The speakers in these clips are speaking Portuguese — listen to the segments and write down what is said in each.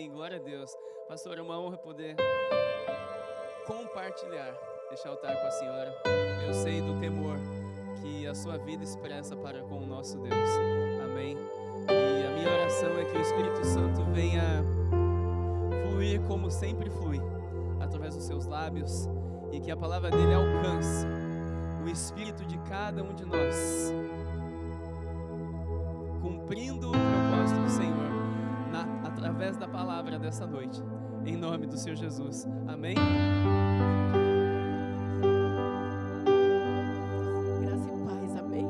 Glória a Deus. Pastor, é uma honra poder compartilhar este altar com a senhora. Eu sei do temor que a sua vida expressa para com o nosso Deus. Amém. E a minha oração é que o Espírito Santo venha fluir como sempre flui, através dos seus lábios, e que a palavra dele alcance o espírito de cada um de nós, cumprindo o propósito do Senhor através da palavra dessa noite, em nome do Senhor Jesus. Amém? Graça e paz, amém?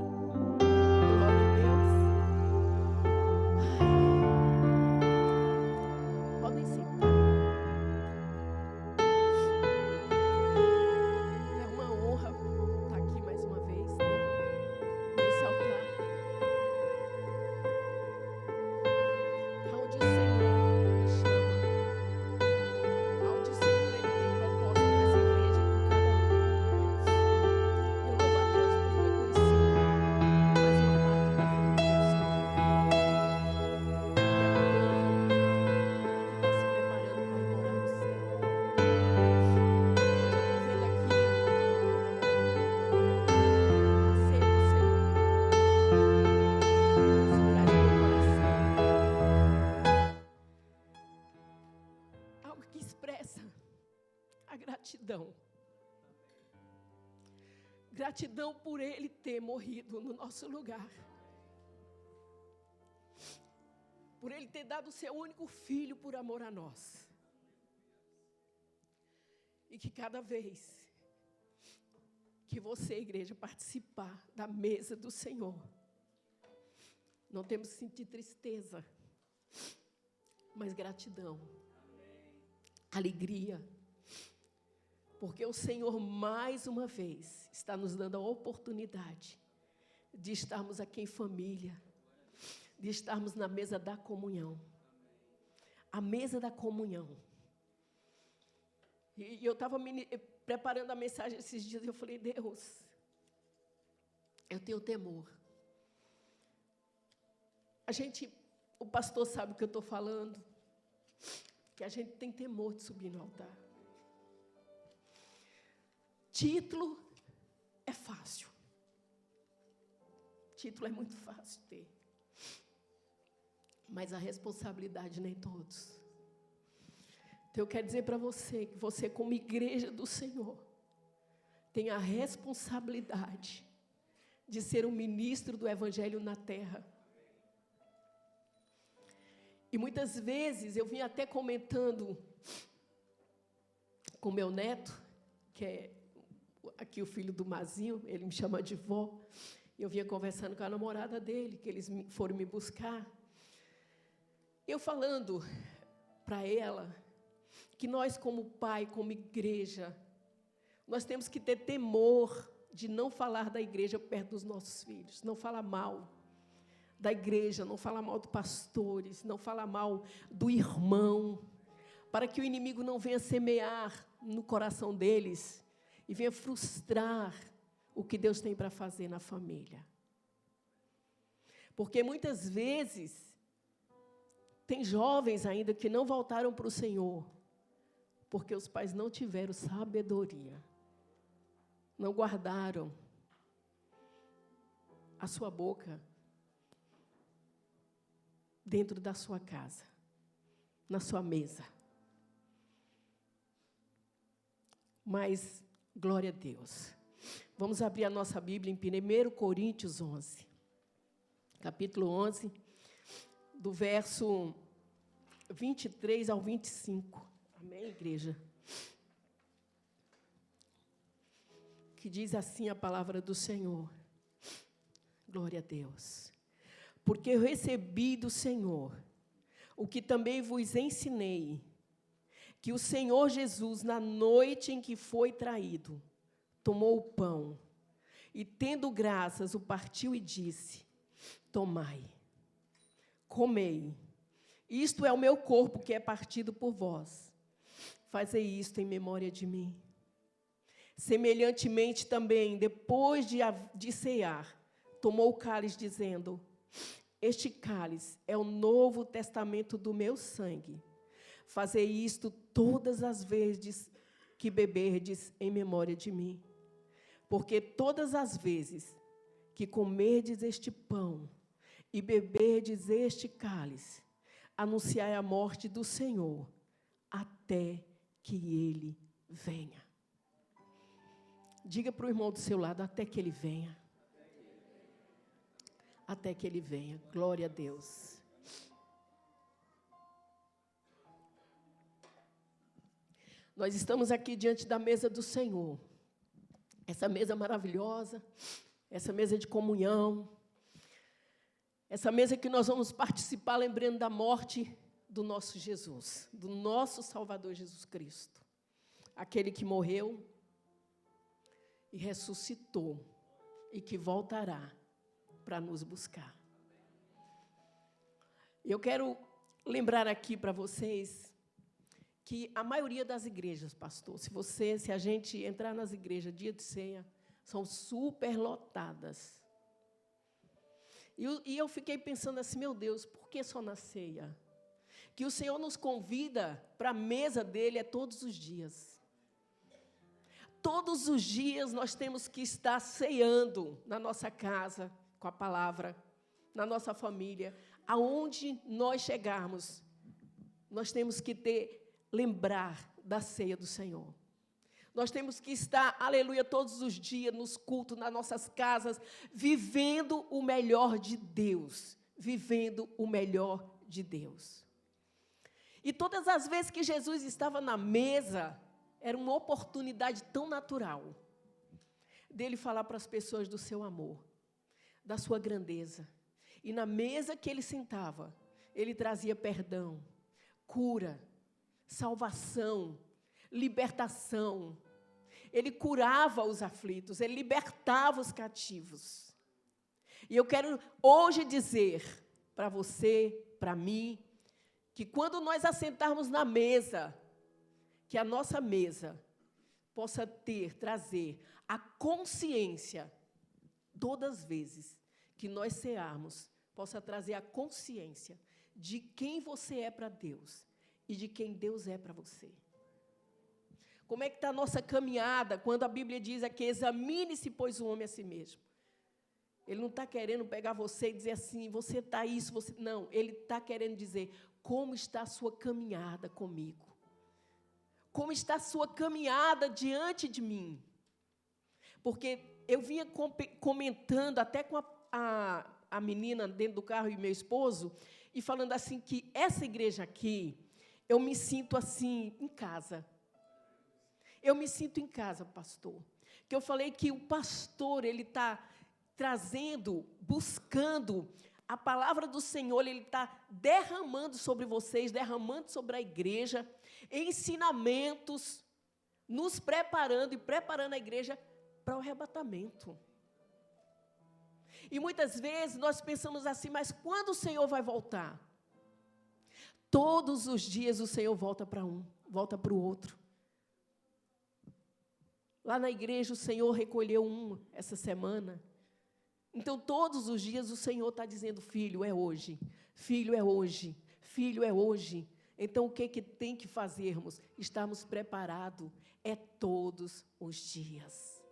Glória a Deus. Podem sentar. É uma honra estar aqui mais uma vez, né? Nesse altar. Aonde o Senhor me chama. Aonde o Senhor Ele tem proposta nessa igreja com cada um. Eu louvo a Deus por ter conhecido mais uma parte da família do Senhor. Que é um povo que está se preparando para ir morar no céu. Hoje eu estou vendo aqui a ceia do Senhor. Isso traz no meu coração algo que expressa a gratidão. Gratidão por Ele ter morrido no nosso lugar. Por Ele ter dado o seu único filho por amor a nós. E que cada vez que você, igreja, participar da mesa do Senhor, não temos que sentir tristeza, mas gratidão, alegria, porque o Senhor, mais uma vez, está nos dando a oportunidade de estarmos aqui em família, de estarmos na mesa da comunhão. A mesa da comunhão. E eu estava preparando a mensagem esses dias e eu falei, Deus, eu tenho temor. O pastor sabe o que eu estou falando, que a gente tem temor de subir no altar. Título é fácil. Título é muito fácil de ter. Mas a responsabilidade nem todos. Então eu quero dizer para você que você, como igreja do Senhor, tem a responsabilidade de ser um ministro do Evangelho na terra. E muitas vezes eu vim até comentando com meu neto, que é aqui o filho do Mazinho, ele me chama de vó. Eu vinha conversando com a namorada dele, que eles foram me buscar. Eu falando para ela que nós, como pai, como igreja, nós temos que ter temor de não falar da igreja perto dos nossos filhos, não falar mal da igreja, não falar mal dos pastores, não falar mal do irmão, para que o inimigo não venha semear no coração deles e venha frustrar o que Deus tem para fazer na família. Porque muitas vezes tem jovens ainda que não voltaram para o Senhor, porque os pais não tiveram sabedoria, não guardaram a sua boca dentro da sua casa, na sua mesa. Mas, glória a Deus. Vamos abrir a nossa Bíblia em 1 Coríntios 11. Capítulo 11, do verso 23 ao 25. Amém, igreja? Que diz assim a palavra do Senhor. Glória a Deus. Porque eu recebi do Senhor o que também vos ensinei, que o Senhor Jesus, na noite em que foi traído, tomou o pão e, tendo graças, o partiu e disse: tomai, comei, isto é o meu corpo que é partido por vós. Fazei isto em memória de mim. Semelhantemente também, depois de cear, tomou o cálice, dizendo: este cálice é o novo testamento do meu sangue. Fazei isto todas as vezes que beberdes em memória de mim. Porque todas as vezes que comerdes este pão e beberdes este cálice, anunciai a morte do Senhor, até que Ele venha. Diga para o irmão do seu lado, até que Ele venha. Até que Ele venha. Glória a Deus. Nós estamos aqui diante da mesa do Senhor. Essa mesa maravilhosa, essa mesa de comunhão, essa mesa que nós vamos participar lembrando da morte do nosso Jesus, do nosso Salvador Jesus Cristo. Aquele que morreu e ressuscitou e que voltará para nos buscar. Eu quero lembrar aqui para vocês que a maioria das igrejas, pastor, se a gente entrar nas igrejas dia de ceia, são superlotadas. E eu fiquei pensando assim, meu Deus, por que só na ceia? Que o Senhor nos convida para a mesa dele todos os dias. Todos os dias nós temos que estar ceando na nossa casa, com a palavra, na nossa família. Aonde nós chegarmos, nós temos que lembrar da ceia do Senhor. Nós temos que estar, aleluia, todos os dias nos cultos, nas nossas casas, vivendo o melhor de Deus. Vivendo o melhor de Deus. E todas as vezes que Jesus estava na mesa, era uma oportunidade tão natural dele falar para as pessoas do seu amor, da sua grandeza. E na mesa que ele sentava, ele trazia perdão, cura, salvação, libertação. Ele curava os aflitos, ele libertava os cativos. E eu quero hoje dizer para você, para mim, que quando nós assentarmos na mesa, que a nossa mesa possa trazer a consciência, todas as vezes que nós cearmos, possa trazer a consciência de quem você é para Deus e de quem Deus é para você. Como é que está a nossa caminhada, quando a Bíblia diz aqui, examine-se, pois, o homem a si mesmo. Ele não está querendo pegar você e dizer assim, você está isso, você... Não, ele está querendo dizer, como está a sua caminhada comigo? Como está a sua caminhada diante de mim? Porque eu vinha comentando até com a menina dentro do carro e meu esposo, e falando assim que essa igreja aqui, eu me sinto assim, em casa. Eu me sinto em casa, pastor. Que eu falei que o pastor, ele está trazendo, buscando a palavra do Senhor, ele está derramando sobre vocês, derramando sobre a igreja, ensinamentos, nos preparando e preparando a igreja para o arrebatamento. E muitas vezes nós pensamos assim, mas quando o Senhor vai voltar? Todos os dias o Senhor volta para um, volta para o outro. Lá na igreja o Senhor recolheu essa semana. Então, todos os dias o Senhor está dizendo, filho, é hoje, filho, é hoje, filho, é hoje. Então, o que tem que fazermos? Estarmos preparados, todos os dias.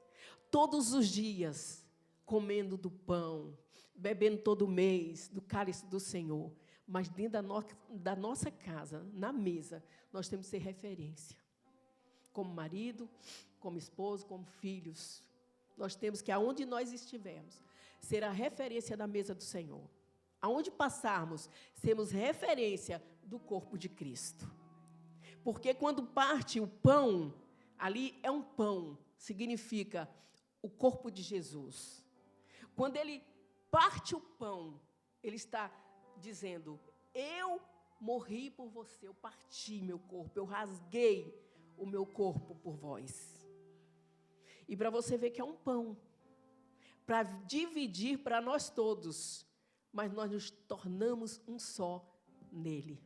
Todos os dias, comendo do pão, bebendo todo mês do cálice do Senhor. Mas dentro da nossa casa, na mesa, nós temos que ser referência. Como marido, como esposo, como filhos. Nós temos que, aonde nós estivermos, ser a referência da mesa do Senhor. Aonde passarmos, sermos referência do corpo de Cristo. Porque quando parte o pão, ali é um pão, significa o corpo de Jesus. Quando ele parte o pão, ele está dizendo, eu morri por você, eu parti meu corpo, eu rasguei o meu corpo por vós. E para você ver que é um pão, para dividir para nós todos, mas nós nos tornamos um só nele.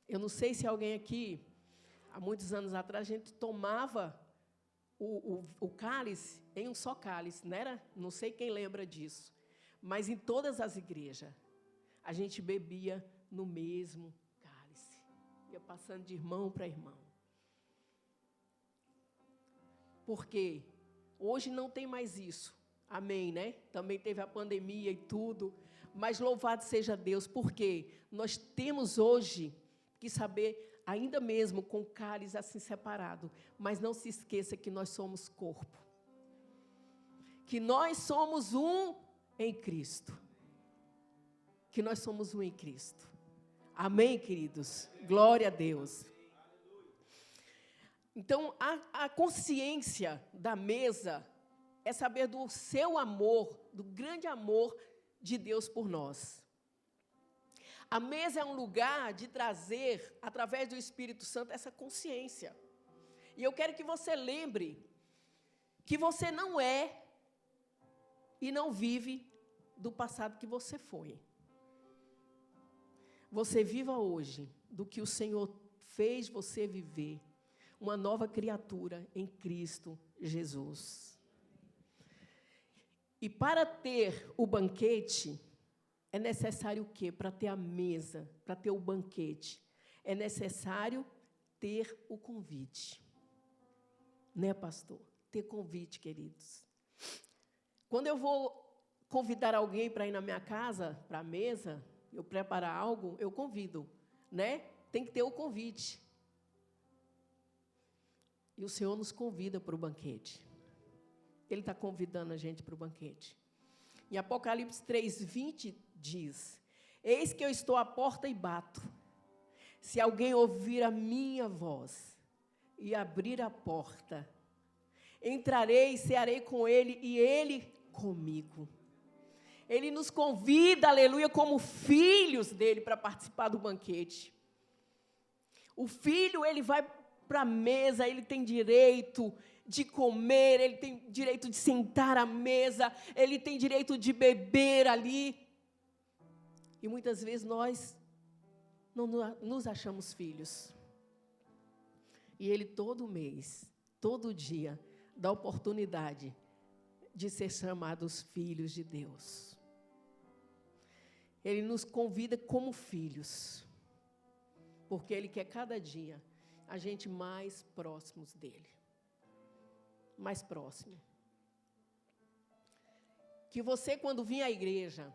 Eu não sei se alguém aqui, há muitos anos atrás, a gente tomava o cálice em um só cálice, não era? Não sei quem lembra disso, mas em todas as igrejas, a gente bebia no mesmo cálice. Ia passando de irmão para irmão. Porque hoje não tem mais isso. Amém, né? Também teve a pandemia e tudo. Mas louvado seja Deus, porque nós temos hoje que saber, ainda mesmo com o cálice assim separado, mas não se esqueça que nós somos corpo. Que nós somos um em Cristo. Que nós somos um em Cristo. Amém, queridos? Glória a Deus. Então, a consciência da mesa é saber do seu amor, do grande amor de Deus por nós. A mesa é um lugar de trazer, através do Espírito Santo, essa consciência. E eu quero que você lembre que você não é e não vive do passado que você foi. Você viva hoje do que o Senhor fez você viver, uma nova criatura em Cristo Jesus. E para ter o banquete, é necessário o quê? Para ter a mesa, para ter o banquete, é necessário ter o convite. Né, pastor? Ter convite, queridos. Quando eu vou convidar alguém para ir na minha casa, para a mesa, eu preparar algo, eu convido, né? Tem que ter o convite. E o Senhor nos convida para o banquete. Ele está convidando a gente para o banquete. Em Apocalipse 3:20 diz: eis que eu estou à porta e bato. Se alguém ouvir a minha voz e abrir a porta, entrarei e cearei com ele e ele comigo. Ele nos convida, aleluia, como filhos dele para participar do banquete. O filho, ele vai para a mesa, ele tem direito de comer, ele tem direito de sentar à mesa, ele tem direito de beber ali. E muitas vezes nós não nos achamos filhos. E ele todo mês, todo dia, dá oportunidade de ser chamados filhos de Deus. Ele nos convida como filhos, porque Ele quer cada dia a gente mais próximos dEle. Mais próximo. Que você, quando vir à igreja,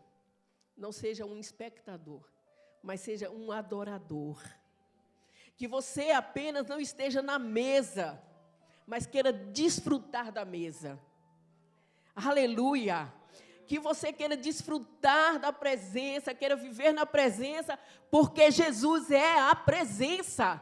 não seja um espectador, mas seja um adorador. Que você apenas não esteja na mesa, mas queira desfrutar da mesa. Aleluia! Que você queira desfrutar da presença, queira viver na presença, porque Jesus é a presença.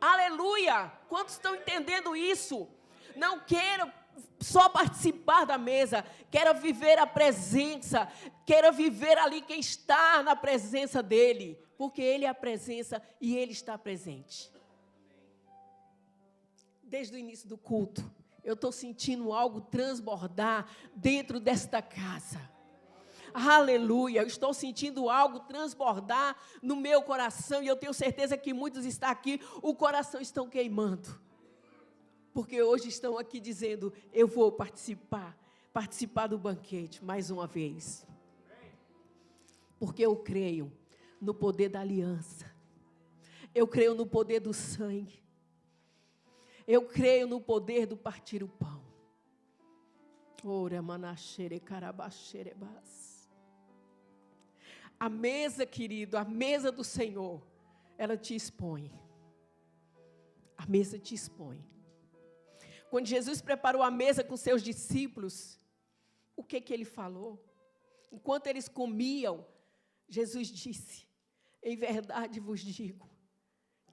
Aleluia! Quantos estão entendendo isso? Não queira só participar da mesa, queira viver a presença, queira viver ali quem está na presença dEle, porque Ele é a presença e Ele está presente. Desde o início do culto, eu estou sentindo algo transbordar dentro desta casa. Aleluia, eu estou sentindo algo transbordar no meu coração e eu tenho certeza que muitos estão aqui, o coração estão queimando. Porque hoje estão aqui dizendo, eu vou participar do banquete mais uma vez. Porque eu creio no poder da aliança. Eu creio no poder do sangue. Eu creio no poder do partir o pão. Ora, manachere, carabaxerebas. A mesa, querido, a mesa do Senhor, ela te expõe. A mesa te expõe. Quando Jesus preparou a mesa com seus discípulos, o que Ele falou? Enquanto eles comiam, Jesus disse, em verdade vos digo,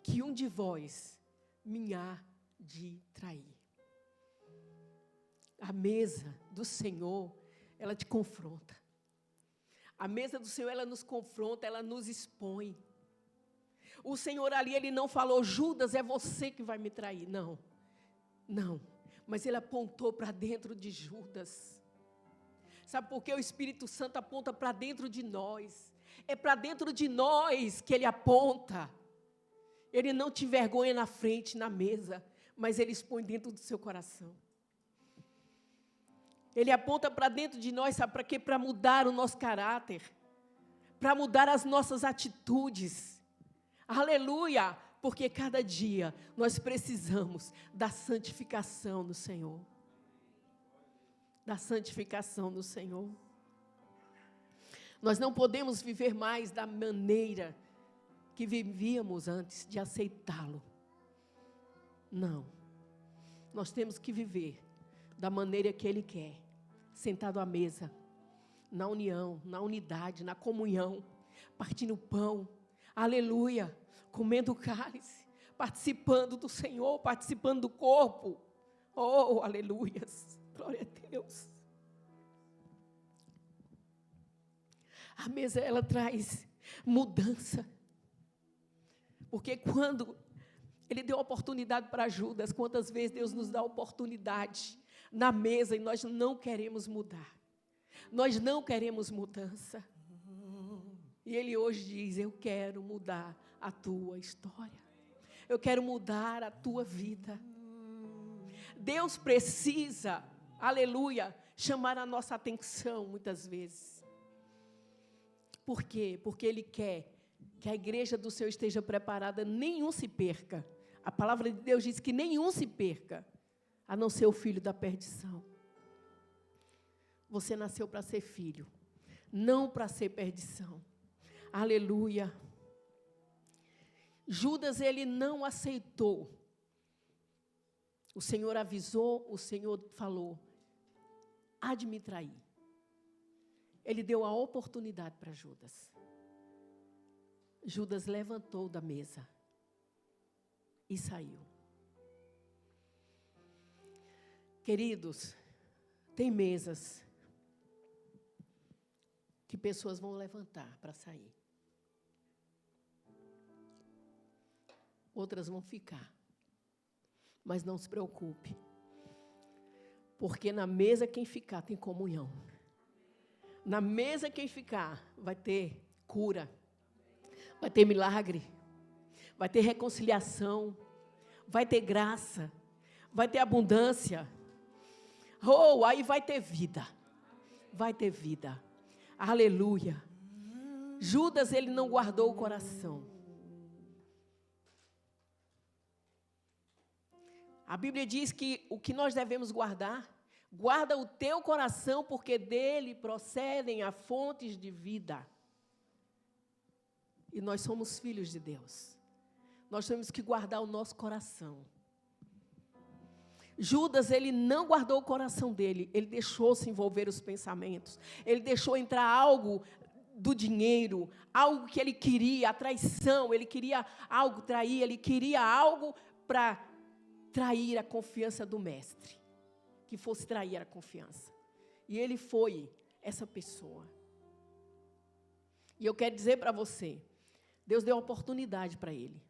que um de vós me há de trair. A mesa do Senhor, ela te confronta. A mesa do Senhor, ela nos confronta, ela nos expõe. O Senhor ali, Ele não falou, Judas, é você que vai me trair. Não, mas Ele apontou para dentro de Judas. Sabe por que o Espírito Santo aponta para dentro de nós? É para dentro de nós que Ele aponta. Ele não te envergonha na frente, na mesa, mas Ele expõe dentro do seu coração. Ele aponta para dentro de nós, sabe para quê? Para mudar o nosso caráter, para mudar as nossas atitudes. Aleluia! Porque cada dia nós precisamos da santificação do Senhor. Da santificação do Senhor. Nós não podemos viver mais da maneira que vivíamos antes de aceitá-lo. Não. Nós temos que viver da maneira que Ele quer. Sentado à mesa, na união, na unidade, na comunhão, partindo o pão. Aleluia. Comendo o cálice, participando do Senhor, participando do corpo. Oh, aleluias. Glória a Deus. A mesa, ela traz mudança. Porque quando Ele deu oportunidade para Judas, quantas vezes Deus nos dá oportunidade na mesa e nós não queremos mudar. Nós não queremos mudança. E Ele hoje diz, eu quero mudar a tua história. Eu quero mudar a tua vida. Deus precisa, aleluia, chamar a nossa atenção muitas vezes. Por quê? Porque Ele quer que a igreja do Senhor esteja preparada, nenhum se perca. A palavra de Deus diz que nenhum se perca, a não ser o filho da perdição. Você nasceu para ser filho, não para ser perdição. Aleluia. Judas, ele não aceitou. O Senhor avisou, o Senhor falou, há de me trair. Ele deu a oportunidade para Judas. Judas levantou da mesa e saiu. Queridos, tem mesas que pessoas vão levantar para sair. Outras vão ficar. Mas não se preocupe. Porque na mesa quem ficar tem comunhão. Na mesa quem ficar vai ter cura. Vai ter milagre. Vai ter reconciliação. Vai ter graça. Vai ter abundância. Oh, aí vai ter vida. Vai ter vida. Aleluia. Judas, ele não guardou o coração. A Bíblia diz que o que nós devemos guardar, guarda o teu coração, porque dele procedem as fontes de vida. E nós somos filhos de Deus. Nós temos que guardar o nosso coração. Judas, ele não guardou o coração dele, ele deixou se envolver os pensamentos, ele deixou entrar algo do dinheiro, algo que ele queria, a traição, ele queria algo trair, ele queria algo para trair a confiança do mestre, que fosse trair a confiança. E ele foi essa pessoa. E eu quero dizer para você, Deus deu oportunidade para ele.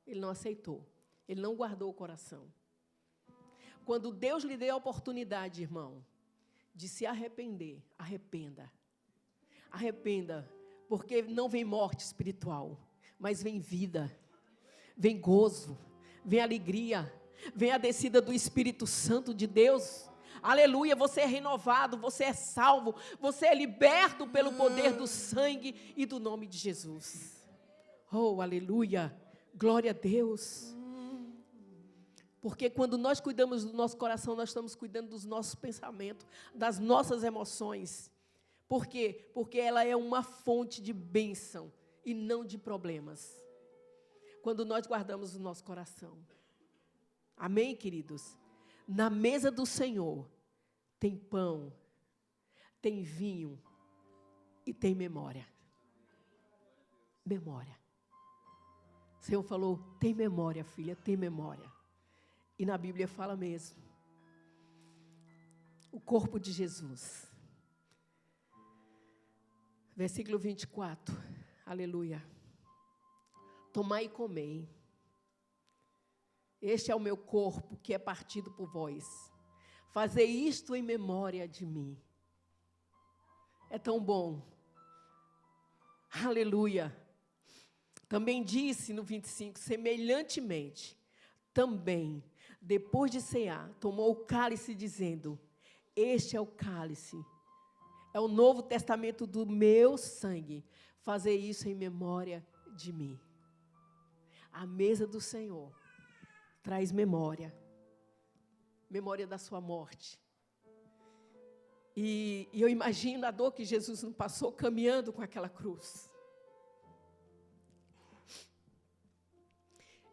Ele não aceitou, ele não guardou o coração. Quando Deus lhe deu a oportunidade, irmão, de se arrepender, arrependa. Arrependa, porque não vem morte espiritual, mas vem vida, vem gozo, vem alegria, vem a descida do Espírito Santo de Deus. Aleluia, você é renovado, você é salvo, você é liberto pelo poder do sangue e do nome de Jesus. Oh, aleluia, glória a Deus. Porque quando nós cuidamos do nosso coração, nós estamos cuidando dos nossos pensamentos, das nossas emoções. Por quê? Porque ela é uma fonte de bênção e não de problemas. Quando nós guardamos o nosso coração. Amém, queridos? Na mesa do Senhor tem pão, tem vinho e tem memória. Memória. O Senhor falou, tem memória, filha, tem memória. E na Bíblia fala mesmo. O corpo de Jesus. Versículo 24. Aleluia. Tomai e comei. Este é o meu corpo que é partido por vós. Fazei isto em memória de mim. É tão bom. Aleluia. Também disse no 25, semelhantemente, também, depois de cear, tomou o cálice dizendo, este é o cálice, é o novo testamento do meu sangue. fazer isso em memória de mim. A mesa do Senhor traz memória. Memória da sua morte. E eu imagino a dor que Jesus não passou caminhando com aquela cruz.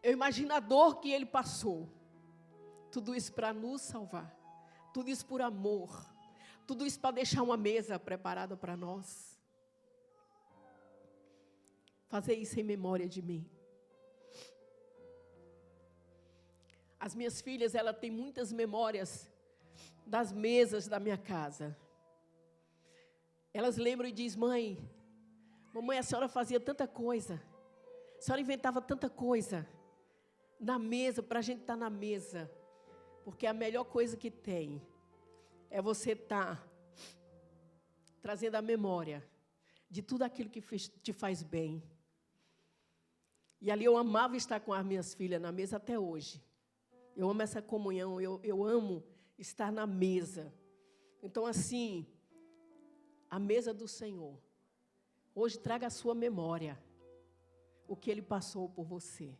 Eu imagino a dor que Ele passou. Tudo isso para nos salvar. Tudo isso por amor. Tudo isso para deixar uma mesa preparada para nós. Fazer isso em memória de mim. As minhas filhas, elas têm muitas memórias das mesas da minha casa. Elas lembram e dizem: mamãe, a senhora fazia tanta coisa. A senhora inventava tanta coisa na mesa, para a gente estar na mesa. Porque a melhor coisa que tem é você estar trazendo a memória de tudo aquilo que te faz bem. E ali eu amava estar com as minhas filhas na mesa até hoje. Eu amo essa comunhão, eu amo estar na mesa. Então, assim, a mesa do Senhor. Hoje traga a sua memória o que Ele passou por você.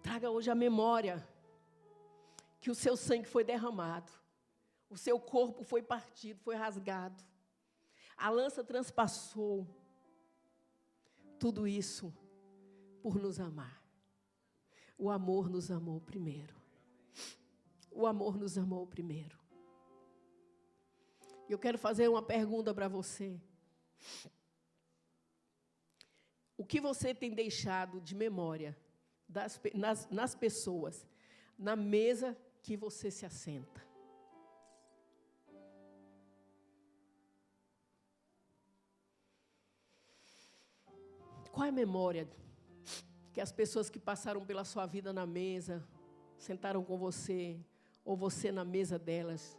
Traga hoje a memória que o seu sangue foi derramado. O seu corpo foi partido, foi rasgado. A lança transpassou. Tudo isso por nos amar. O amor nos amou primeiro. O amor nos amou primeiro. Eu quero fazer uma pergunta para você. O que você tem deixado de memória nas pessoas, na mesa que você se assenta? Qual é a memória que as pessoas que passaram pela sua vida na mesa, sentaram com você, ou você na mesa delas?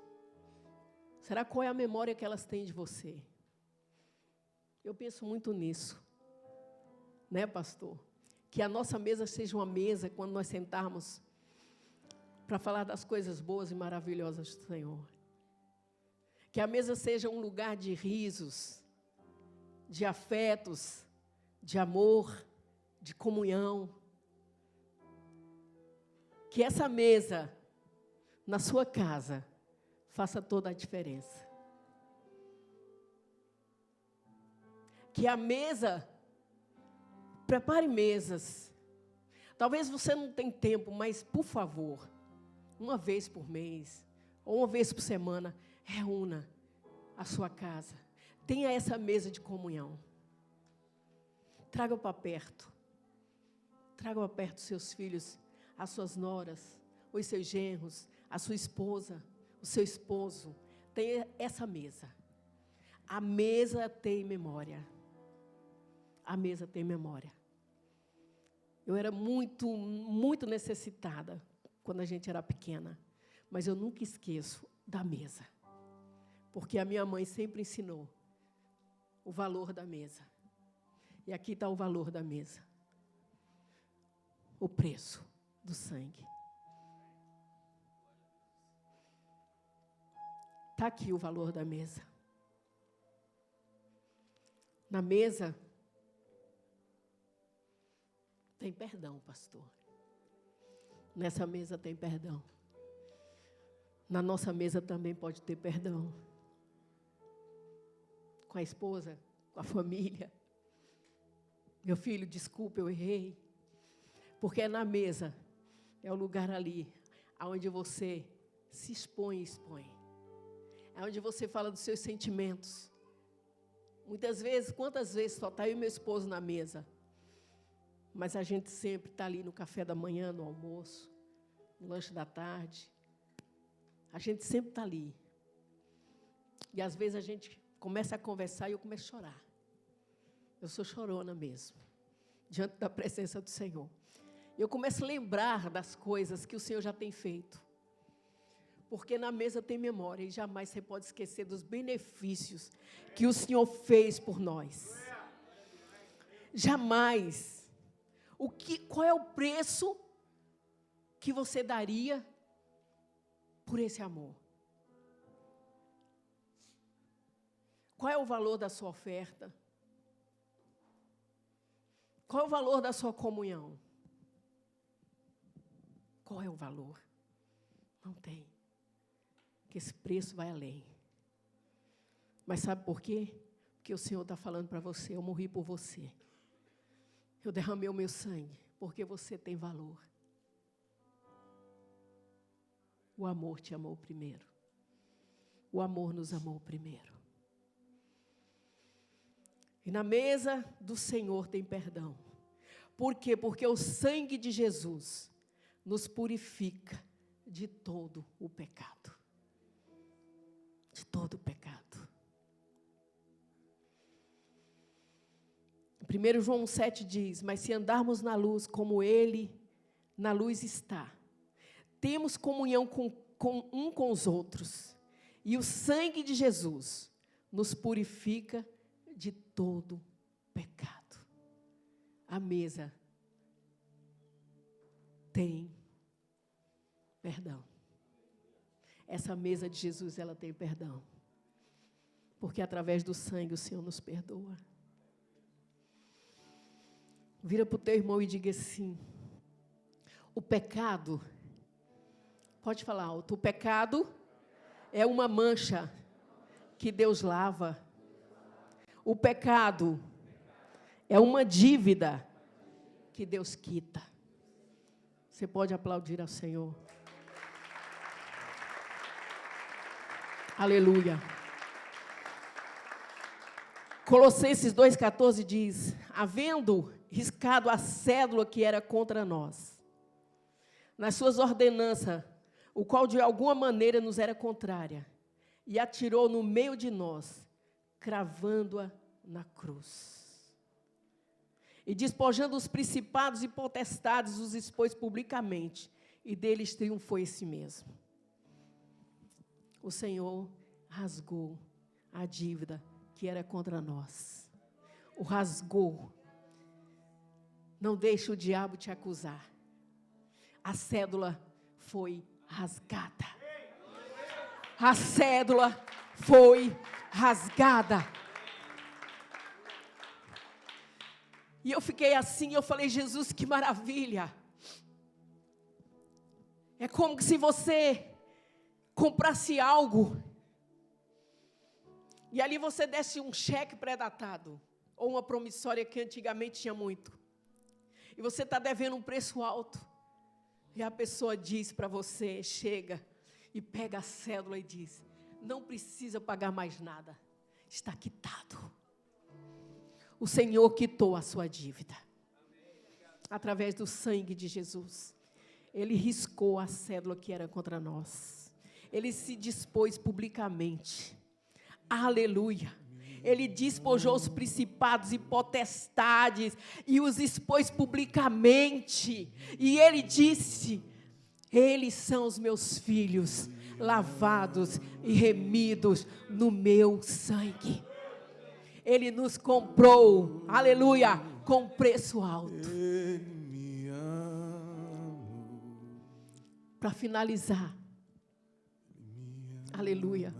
Será qual é a memória que elas têm de você? Eu penso muito nisso. Né, pastor? Que a nossa mesa seja uma mesa, quando nós sentarmos, para falar das coisas boas e maravilhosas do Senhor. Que a mesa seja um lugar de risos, de afetos, de amor, de comunhão. Que essa mesa, na sua casa, faça toda a diferença. Que a mesa, prepare mesas. Talvez você não tenha tempo, mas, por favor, uma vez por mês, ou uma vez por semana, reúna a sua casa. Tenha essa mesa de comunhão. Traga para perto. Traga para perto os seus filhos, as suas noras, os seus genros, a sua esposa, o seu esposo. Tenha essa mesa. A mesa tem memória. A mesa tem memória. Eu era muito, muito necessitada quando a gente era pequena. Mas eu nunca esqueço da mesa. Porque a minha mãe sempre ensinou o valor da mesa. E aqui está o valor da mesa. O preço do sangue. Está aqui o valor da mesa. Na mesa tem perdão, pastor. Nessa mesa tem perdão. Na nossa mesa também pode ter perdão. Com a esposa, com a família. Meu filho, desculpa, eu errei. Porque é na mesa, é o lugar ali, onde você se expõe e expõe. É onde você fala dos seus sentimentos. Muitas vezes, quantas vezes só está eu e meu esposo na mesa? Mas a gente sempre está ali no café da manhã, no almoço, no lanche da tarde. A gente sempre está ali. E às vezes a gente começa a conversar e eu começo a chorar. Eu sou chorona mesmo, diante da presença do Senhor. Eu começo a lembrar das coisas que o Senhor já tem feito. Porque na mesa tem memória e jamais você pode esquecer dos benefícios que o Senhor fez por nós. Jamais. Qual é o preço que você daria por esse amor? Qual é o valor da sua oferta? Qual é o valor da sua comunhão? Qual é o valor? Não tem. Porque esse preço vai além. Mas sabe por quê? Porque o Senhor está falando para você, eu morri por você. Eu derramei o meu sangue, porque você tem valor. O amor te amou primeiro. O amor nos amou primeiro. E na mesa do Senhor tem perdão. Por quê? Porque o sangue de Jesus nos purifica de todo o pecado. De todo o pecado. 1 João 7 diz, mas se andarmos na luz como Ele na luz está, temos comunhão um com os outros, e o sangue de Jesus nos purifica de todo pecado. A mesa tem perdão. Essa mesa de Jesus, ela tem perdão. Porque através do sangue o Senhor nos perdoa. Vira para o teu irmão e diga assim, o pecado, pode falar alto, o pecado é uma mancha que Deus lava. O pecado é uma dívida que Deus quita. Você pode aplaudir ao Senhor. Aleluia. Colossenses 2,14 diz, havendo riscado a cédula que era contra nós, nas suas ordenanças, o qual de alguma maneira nos era contrária, e atirou no meio de nós, cravando-a na cruz. E despojando os principados e potestades, os expôs publicamente, e deles triunfou esse mesmo. O Senhor rasgou a dívida que era contra nós. O rasgou. Não deixe o diabo te acusar. A cédula foi rasgada. A cédula foi rasgada. E eu fiquei assim, eu falei, Jesus, que maravilha. É como se você comprasse algo e ali você desse um cheque pré-datado ou uma promissória que antigamente tinha muito. E você está devendo um preço alto. E a pessoa diz para você, chega e pega a cédula e diz, não precisa pagar mais nada, está quitado. O Senhor quitou a sua dívida. Através do sangue de Jesus. Ele riscou a cédula que era contra nós. Ele se dispôs publicamente. Aleluia. Ele despojou os principados e potestades e os expôs publicamente. E ele disse, eles são os meus filhos, lavados e remidos no meu sangue. Ele nos comprou, aleluia, com preço alto. Para finalizar, aleluia,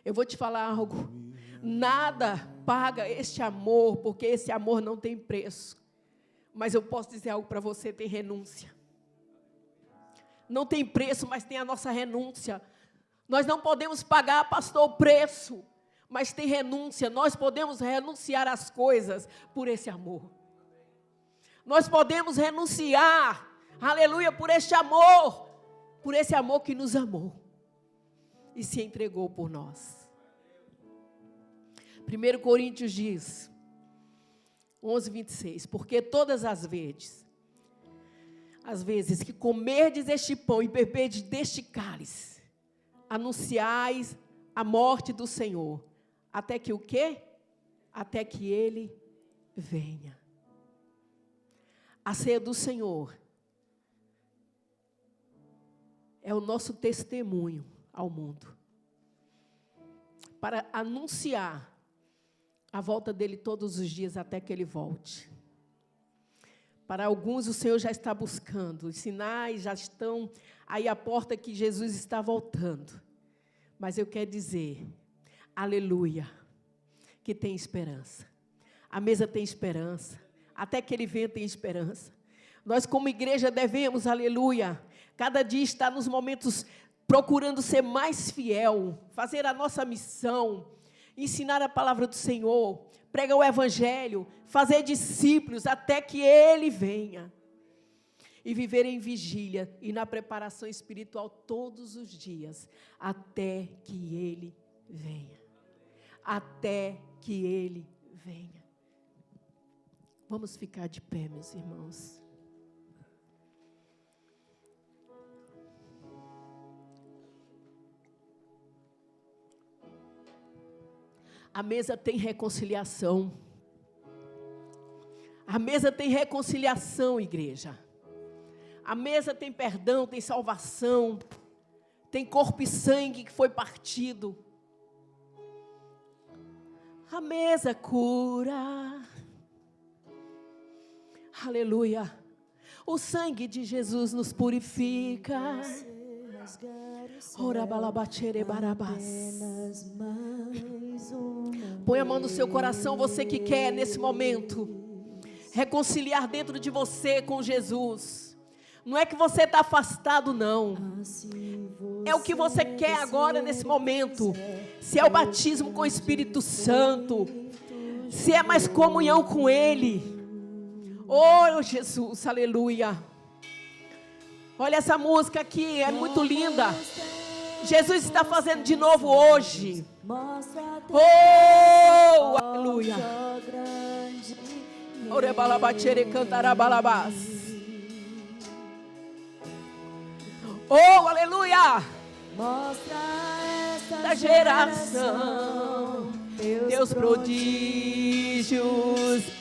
eu vou te falar algo, nada paga este amor, porque esse amor não tem preço, mas eu posso dizer algo para você, tem renúncia, não tem preço, mas tem a nossa renúncia, nós não podemos pagar, pastor, o preço, mas tem renúncia, nós podemos renunciar às coisas por esse amor, nós podemos renunciar, aleluia, por este amor, por esse amor que nos amou e se entregou por nós. 1 Coríntios diz, 11:26, porque todas as vezes que comerdes este pão e beberdes deste cálice, anunciais a morte do Senhor, até que o quê? Até que Ele venha. A ceia do Senhor é o nosso testemunho ao mundo, para anunciar a volta dele todos os dias até que ele volte. Para alguns o Senhor já está buscando, os sinais já estão aí à porta que Jesus está voltando. Mas eu quero dizer, aleluia, que tem esperança. A mesa tem esperança, Até que Ele venha, tem esperança. Nós, como igreja, devemos, aleluia, cada dia estar nos momentos procurando ser mais fiel, fazer a nossa missão, ensinar a palavra do Senhor, pregar o Evangelho, fazer discípulos até que Ele venha. E viver em vigília e na preparação espiritual todos os dias, até que Ele venha. Até que Ele venha. Vamos ficar de pé, meus irmãos. A mesa tem reconciliação. A mesa tem reconciliação, igreja. A mesa tem perdão, tem salvação. Tem corpo e sangue que foi partido. A mesa cura. Aleluia. O sangue de Jesus nos purifica. Ora balabachere barabás. Põe a mão no seu coração, você que quer nesse momento reconciliar dentro de você com Jesus. Não é que você está afastado, não. É o que você quer agora nesse momento. Se é o batismo com o Espírito Santo, se é mais comunhão com Ele. Oh, Jesus, aleluia. Olha essa música aqui, é muito linda. Jesus está fazendo de novo hoje. Oh, aleluia. Orebalabachere cantarabalabás. Oh, aleluia. Da geração, Deus prodígios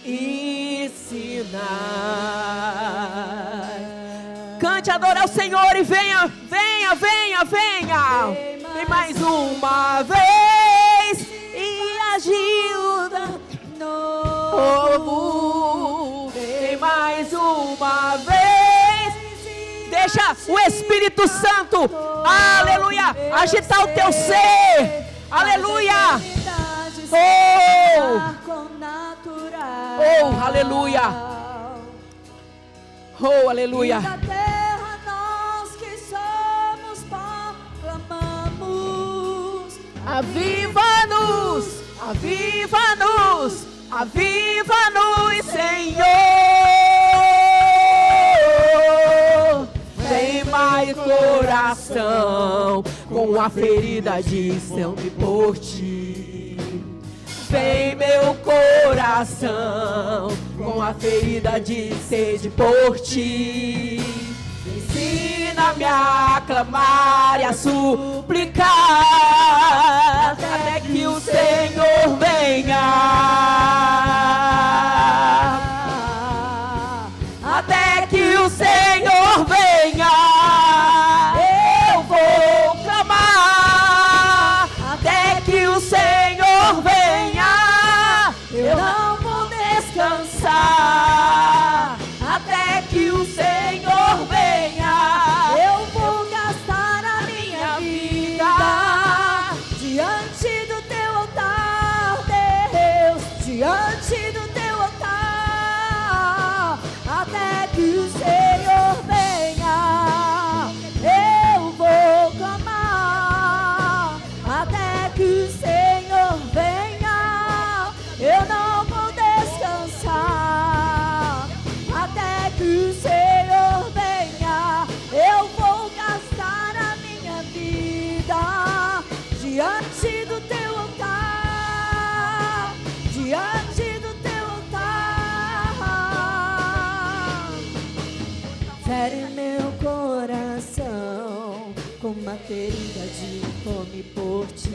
e sinais. Cante, adorar o Senhor e venha, venha, venha, venha. Vem mais uma vez e ajuda novo. Vem mais uma vez. Deixa o Espírito Santo, aleluia, agitar o teu ser. Aleluia. Oh, aleluia. Oh, aleluia. E da terra nós que somos proclamamos. Aviva-nos, aviva-nos, aviva-nos, Senhor. Vem mais coração com a ferida de sangue por ti. Vem meu coração com a ferida de sede por ti. Ensina-me a clamar e a suplicar até que o Senhor venha. Até que o Senhor venha, eu vou clamar. Até que o Senhor venha, eu não vou descansar. Até que o Senhor venha, Eu vou gastar a minha vida diante do teu altar, Deus, diante do teu altar, até que o Senhor venha. Eu vou clamar, até que o Senhor venha. Eu não vou descansar, até que o Senhor venha. Eu vou gastar a minha vida diante do teu altar, diante do teu altar. Fere meu coração com uma ferida de fome por ti.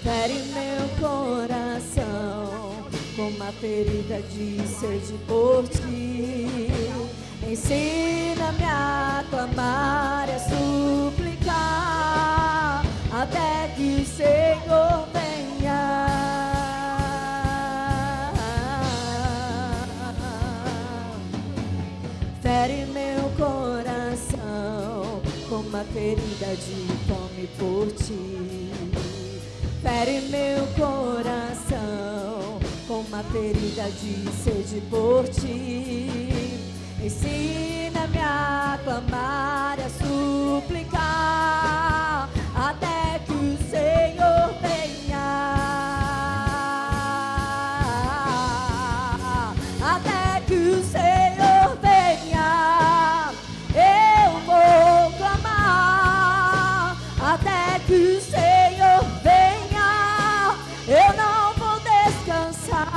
Fere meu coração com uma ferida de sede por ti. Ensina-me a clamar e a suplicar até que o Senhor venha. Fere meu coração com uma ferida de fome por ti. Fere meu coração com uma uma ferida de sede por ti. Ensina-me a clamar e a suplicar até que o Senhor venha. Até que o Senhor venha, eu vou clamar. Até que o Senhor venha, eu não vou descansar.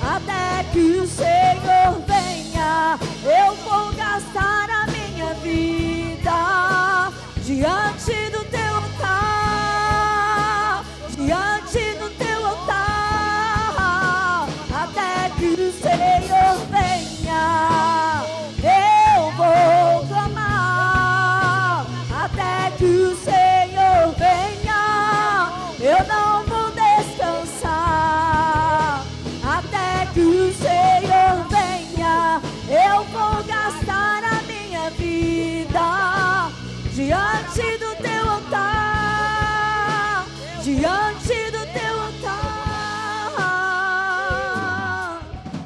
Até que o Senhor venha, eu vou gastar a minha vida diante do teu altar, diante do teu altar. Até que o Senhor venha, eu vou clamar. Até que o Senhor venha, eu não vou descansar. Até que o Senhor venha, eu vou gastar a minha vida diante do teu altar, diante do teu altar.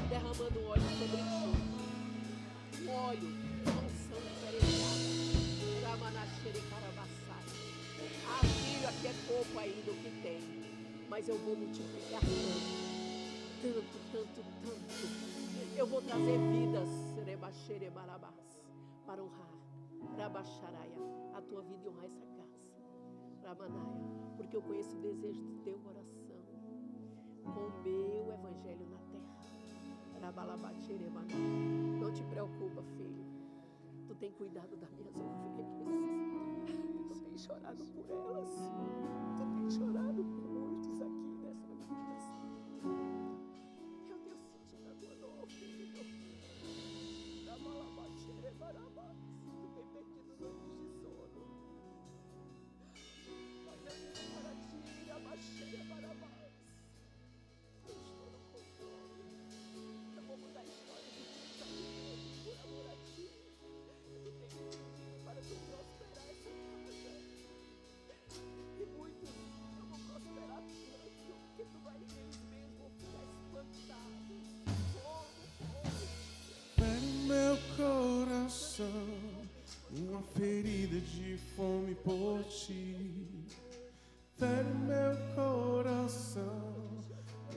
Derramando óleo sobre ti. Óleo, unção diferenciada. Ramanachere carabassai. Ah, filho, aqui é pouco ainda o que tem, mas eu vou multiplicar tanto, tanto, tanto. Eu vou trazer vidas, Rebachere barabás, para honrar, Rabacharaia, a tua vida e honrar essa casa, Ramanaia, porque eu conheço o desejo do teu coração, com o meu evangelho na terra, Rabalabachere barabás. Não te preocupa, filho, tu tem cuidado das minhas ovelhas, tu tem chorado por elas, tu tem chorado por muitos aqui nessa vida. Eu tenho sentido a tua dor, filho. Rabalabachere barabás. Tu tem perdido noites de sono. Mas eu digo para ti, Rabachere barabás, eu estou no controle. Eu vou mudar a história de ti também, por amor a ti. Tu tem me pedido para tu prosperar essa casa. E muitos eu vou prosperar tanto que tu vai ver eles mesmos vão ficar espantados. Fere meu coração, uma ferida de fome por ti. Fere meu coração,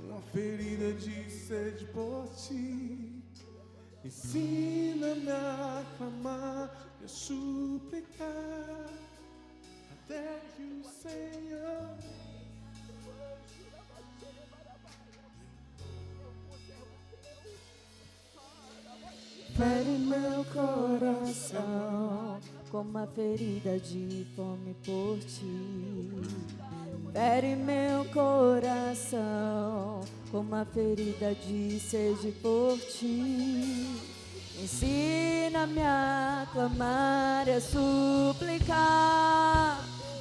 uma ferida de sede por ti. Ensina-me a clamar e a suplicar até que o Senhor. Fere meu coração com uma ferida de fome por ti. Fere meu coração com uma ferida de sede por ti. Ensina-me a clamar e a suplicar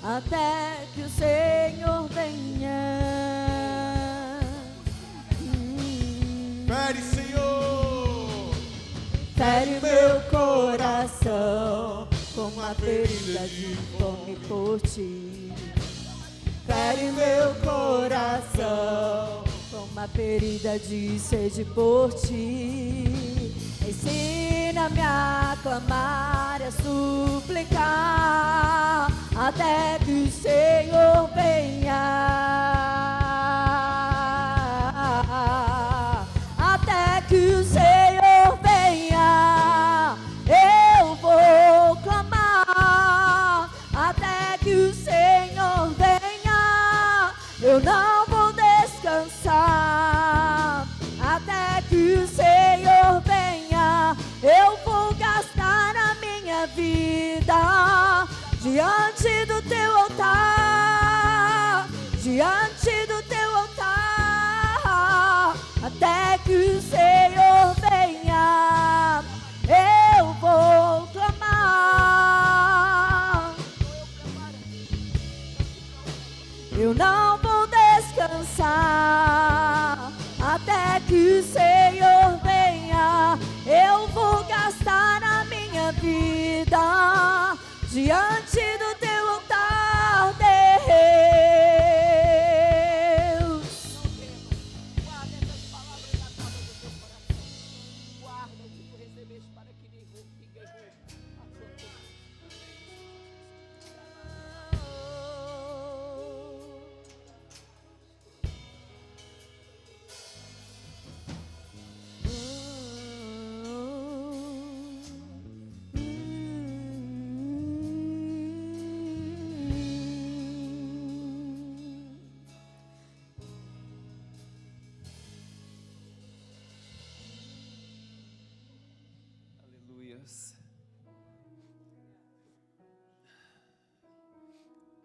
até que o Senhor venha. Fere, Senhor. Fere meu coração com uma ferida de fome por ti. Fere meu coração com uma ferida de sede por ti. Ensina-me a clamar e a suplicar até que o Senhor venha. Até que o Senhor venha, eu vou clamar. Até que o Senhor venha, eu não vou descansar. Até que o Senhor venha, eu vou gastar a minha vida diante do teu altar, diante do teu altar. Até que o Senhor venha, eu vou clamar. Eu não vou descansar. Até que o Senhor venha, eu vou gastar a minha vida diante do teu altar, Deus. Deus.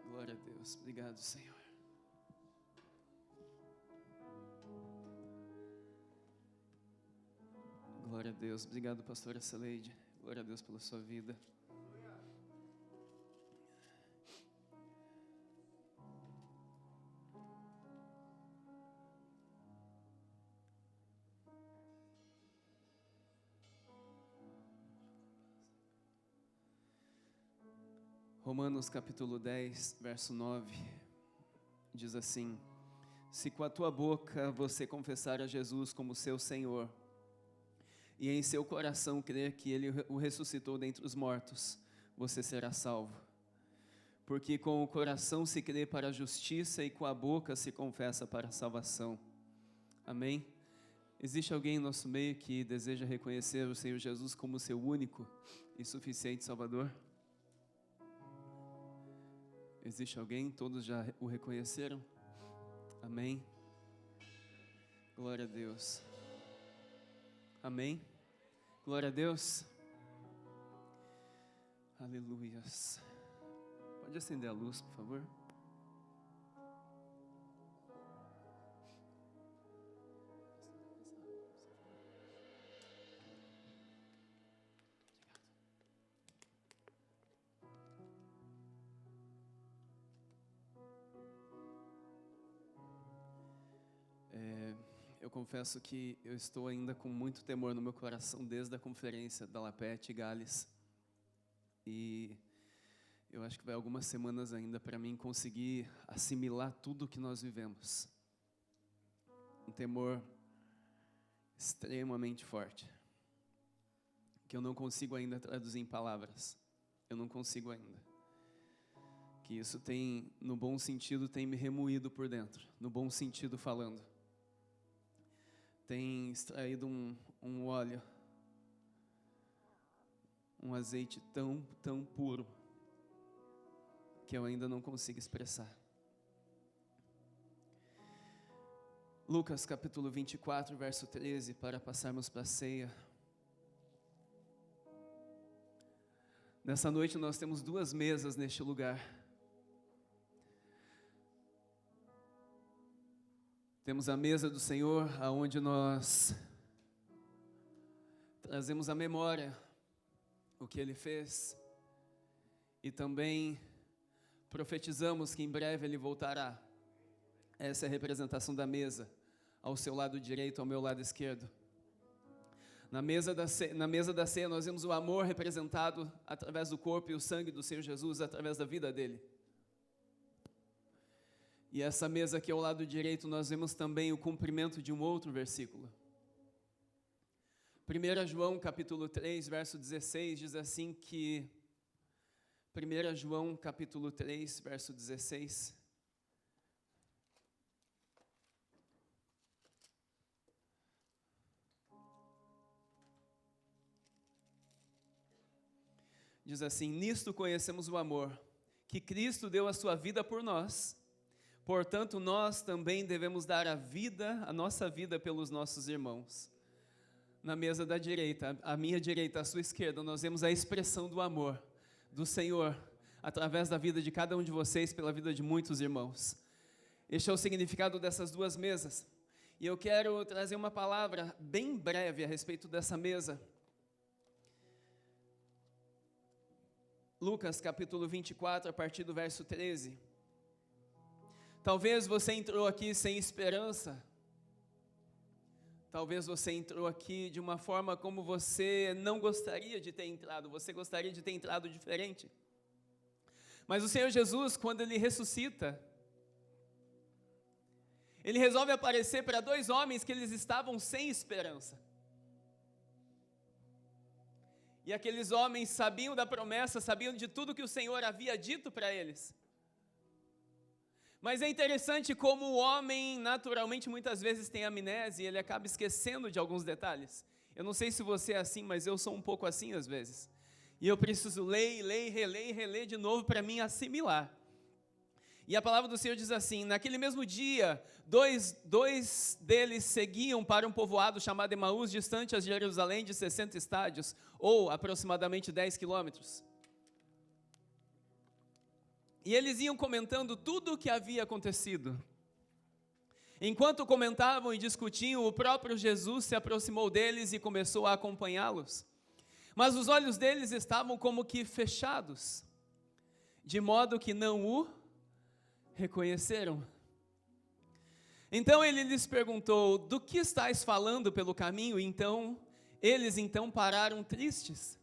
Glória a Deus. Obrigado, Senhor. Glória a Deus. Obrigado, pastora Celeide. Glória a Deus pela sua vida. Romanos capítulo 10, verso 9, diz assim: se com a tua boca você confessar a Jesus como seu Senhor, e em seu coração crer que Ele o ressuscitou dentre os mortos, você será salvo. Porque com o coração se crê para a justiça e com a boca se confessa para a salvação. Amém? Existe alguém em nosso meio que deseja reconhecer o Senhor Jesus como seu único e suficiente Salvador? Existe alguém? Todos já o reconheceram? Amém? Glória a Deus. Amém? Glória a Deus. Aleluias. Pode acender a luz, por favor? Eu confesso que eu estou ainda com muito temor no meu coração desde a conferência da Lapete e Gales. E eu acho que vai algumas semanas ainda para mim conseguir assimilar tudo o que nós vivemos. Um temor extremamente forte, que eu não consigo ainda traduzir em palavras. Eu não consigo ainda. Que isso tem, no bom sentido, tem me remoído por dentro, no bom sentido falando. Tem extraído um óleo, um azeite tão puro, que eu ainda não consigo expressar. Lucas capítulo 24, verso 13, para passarmos para a ceia. Nessa noite nós temos 2 mesas neste lugar. Temos a mesa do Senhor, aonde nós trazemos à memória o que Ele fez e também profetizamos que em breve Ele voltará. Essa é a representação da mesa, ao seu lado direito, ao meu lado esquerdo. Na mesa da ceia nós vemos o amor representado através do corpo e o sangue do Senhor Jesus, através da vida dEle. E essa mesa aqui ao lado direito, nós vemos também o cumprimento de um outro versículo. 1 João capítulo 3, verso 16, diz assim que... 1 João capítulo 3, verso 16... Diz assim: nisto conhecemos o amor, que Cristo deu a sua vida por nós. Portanto, nós também devemos dar a nossa vida pelos nossos irmãos. Na mesa da direita, à minha direita, à sua esquerda, nós vemos a expressão do amor do Senhor, através da vida de cada um de vocês, pela vida de muitos irmãos. Este é o significado dessas 2 mesas. E eu quero trazer uma palavra bem breve a respeito dessa mesa. Lucas capítulo 24, a partir do verso 13. Talvez você entrou aqui sem esperança. Talvez você entrou aqui de uma forma como você não gostaria de ter entrado. Você gostaria de ter entrado diferente. Mas o Senhor Jesus, quando Ele ressuscita, Ele resolve aparecer para 2 homens que eles estavam sem esperança. E aqueles homens sabiam da promessa, sabiam de tudo que o Senhor havia dito para eles. Mas é interessante como o homem, naturalmente, muitas vezes tem amnésia e ele acaba esquecendo de alguns detalhes. Eu não sei se você é assim, mas eu sou um pouco assim às vezes. E eu preciso ler, reler de novo para mim assimilar. E a palavra do Senhor diz assim: naquele mesmo dia, dois deles seguiam para um povoado chamado Emaús, distante a Jerusalém de 60 estádios, ou aproximadamente 10 quilômetros. E eles iam comentando tudo o que havia acontecido. Enquanto comentavam e discutiam, o próprio Jesus se aproximou deles e começou a acompanhá-los. Mas os olhos deles estavam como que fechados, de modo que não o reconheceram. Então ele lhes perguntou: do que estáis falando pelo caminho? Eles pararam tristes.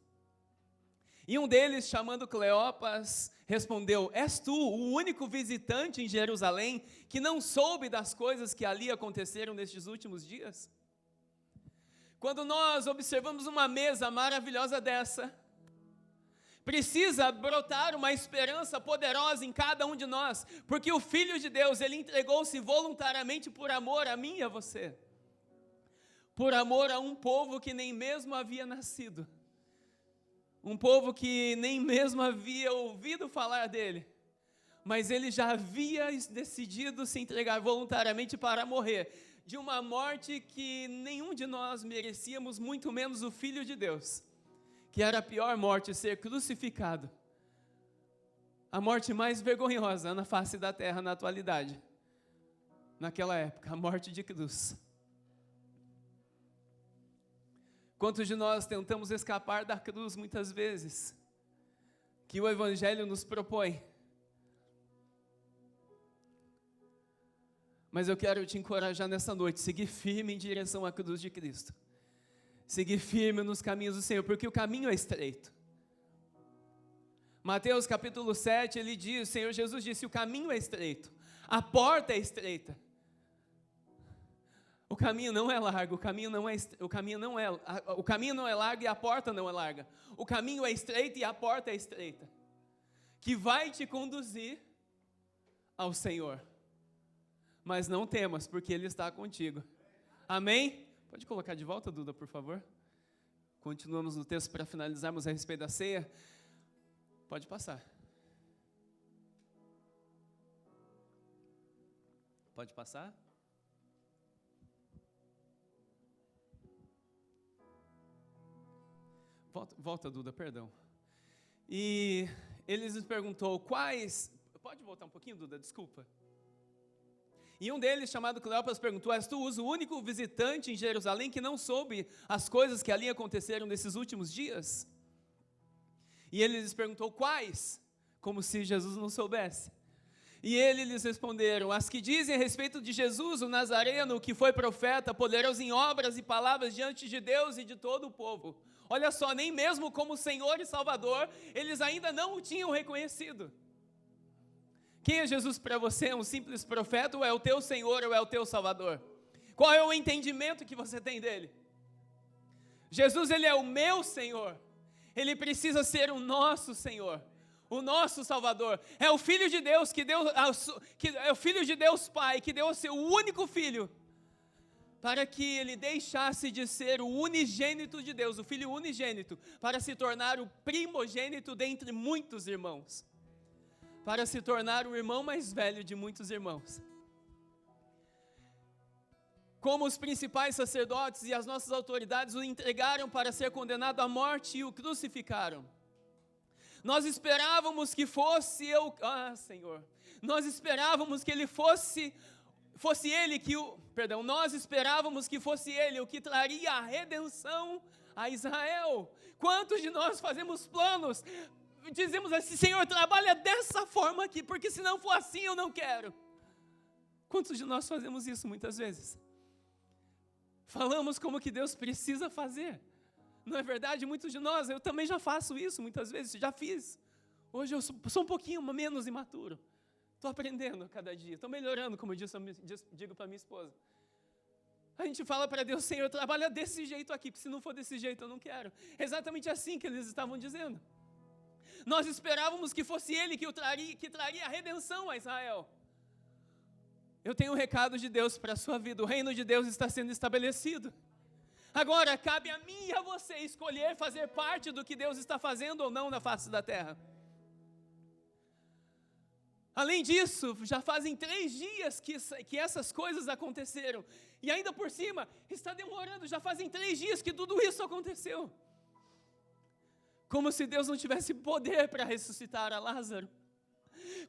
E um deles, chamando Cleopas, respondeu: és tu o único visitante em Jerusalém que não soube das coisas que ali aconteceram nestes últimos dias? Quando nós observamos uma mesa maravilhosa dessa, precisa brotar uma esperança poderosa em cada um de nós, porque o Filho de Deus, Ele entregou-se voluntariamente por amor a mim e a você, por amor a um povo que nem mesmo havia nascido, um povo que nem mesmo havia ouvido falar dele, mas Ele já havia decidido se entregar voluntariamente para morrer, de uma morte que nenhum de nós merecíamos, muito menos o Filho de Deus, que era a pior morte, ser crucificado, a morte mais vergonhosa na face da terra na atualidade, naquela época, a morte de cruz. Quantos de nós tentamos escapar da cruz muitas vezes, que o Evangelho nos propõe? Mas eu quero te encorajar nessa noite, seguir firme em direção à cruz de Cristo. Seguir firme nos caminhos do Senhor, porque o caminho é estreito. Mateus capítulo 7, ele diz, o Senhor Jesus disse: o caminho é estreito, a porta é estreita. O caminho não é largo, o caminho não é largo e a porta não é larga. O caminho é estreito e a porta é estreita, que vai te conduzir ao Senhor. Mas não temas, porque Ele está contigo. Amém? Pode colocar de volta, Duda, por favor. Continuamos no texto para finalizarmos a respeito da ceia. Pode passar. Pode passar? Volta, Duda, perdão. E eles lhes perguntou quais... Pode voltar um pouquinho, Duda, desculpa. E um deles, chamado Cleopas, perguntou: és tu o único visitante em Jerusalém que não soube as coisas que ali aconteceram nesses últimos dias? E ele lhes perguntou quais, como se Jesus não soubesse. E eles lhes responderam: as que dizem a respeito de Jesus, o Nazareno, que foi profeta, poderoso em obras e palavras diante de Deus e de todo o povo. Olha só, nem mesmo como Senhor e Salvador, eles ainda não o tinham reconhecido. Quem é Jesus para você? É um simples profeta ou é o teu Senhor ou é o teu Salvador? Qual é o entendimento que você tem dele? Jesus, Ele é o meu Senhor. Ele precisa ser o nosso Senhor, o nosso Salvador. É o Filho de Deus é o Filho de Deus Pai, que deu o seu único Filho, para que Ele deixasse de ser o unigênito de Deus, o Filho unigênito, para se tornar o primogênito dentre muitos irmãos, para se tornar o irmão mais velho de muitos irmãos. Como os principais sacerdotes e as nossas autoridades o entregaram para ser condenado à morte e o crucificaram. Nós esperávamos que fosse Senhor. Nós esperávamos que ele nós esperávamos que fosse ele o que traria a redenção a Israel. Quantos de nós fazemos planos? Dizemos assim: Senhor, trabalha dessa forma aqui, porque se não for assim eu não quero. Quantos de nós fazemos isso muitas vezes? Falamos como que Deus precisa fazer. Não é verdade? Muitos de nós, eu também já faço isso muitas vezes, já fiz. Hoje eu sou um pouquinho menos imaturo. Estou aprendendo a cada dia, estou melhorando, como eu digo para minha esposa. A gente fala para Deus: Senhor, trabalha desse jeito aqui, porque se não for desse jeito eu não quero. É exatamente assim que eles estavam dizendo. Nós esperávamos que fosse Ele que traria a redenção a Israel. Eu tenho um recado de Deus para a sua vida: o reino de Deus está sendo estabelecido. Agora, cabe a mim e a você escolher fazer parte do que Deus está fazendo ou não na face da terra. Além disso, já fazem 3 dias que essas coisas aconteceram. E ainda por cima, está demorando, já fazem 3 dias que tudo isso aconteceu. Como se Deus não tivesse poder para ressuscitar a Lázaro.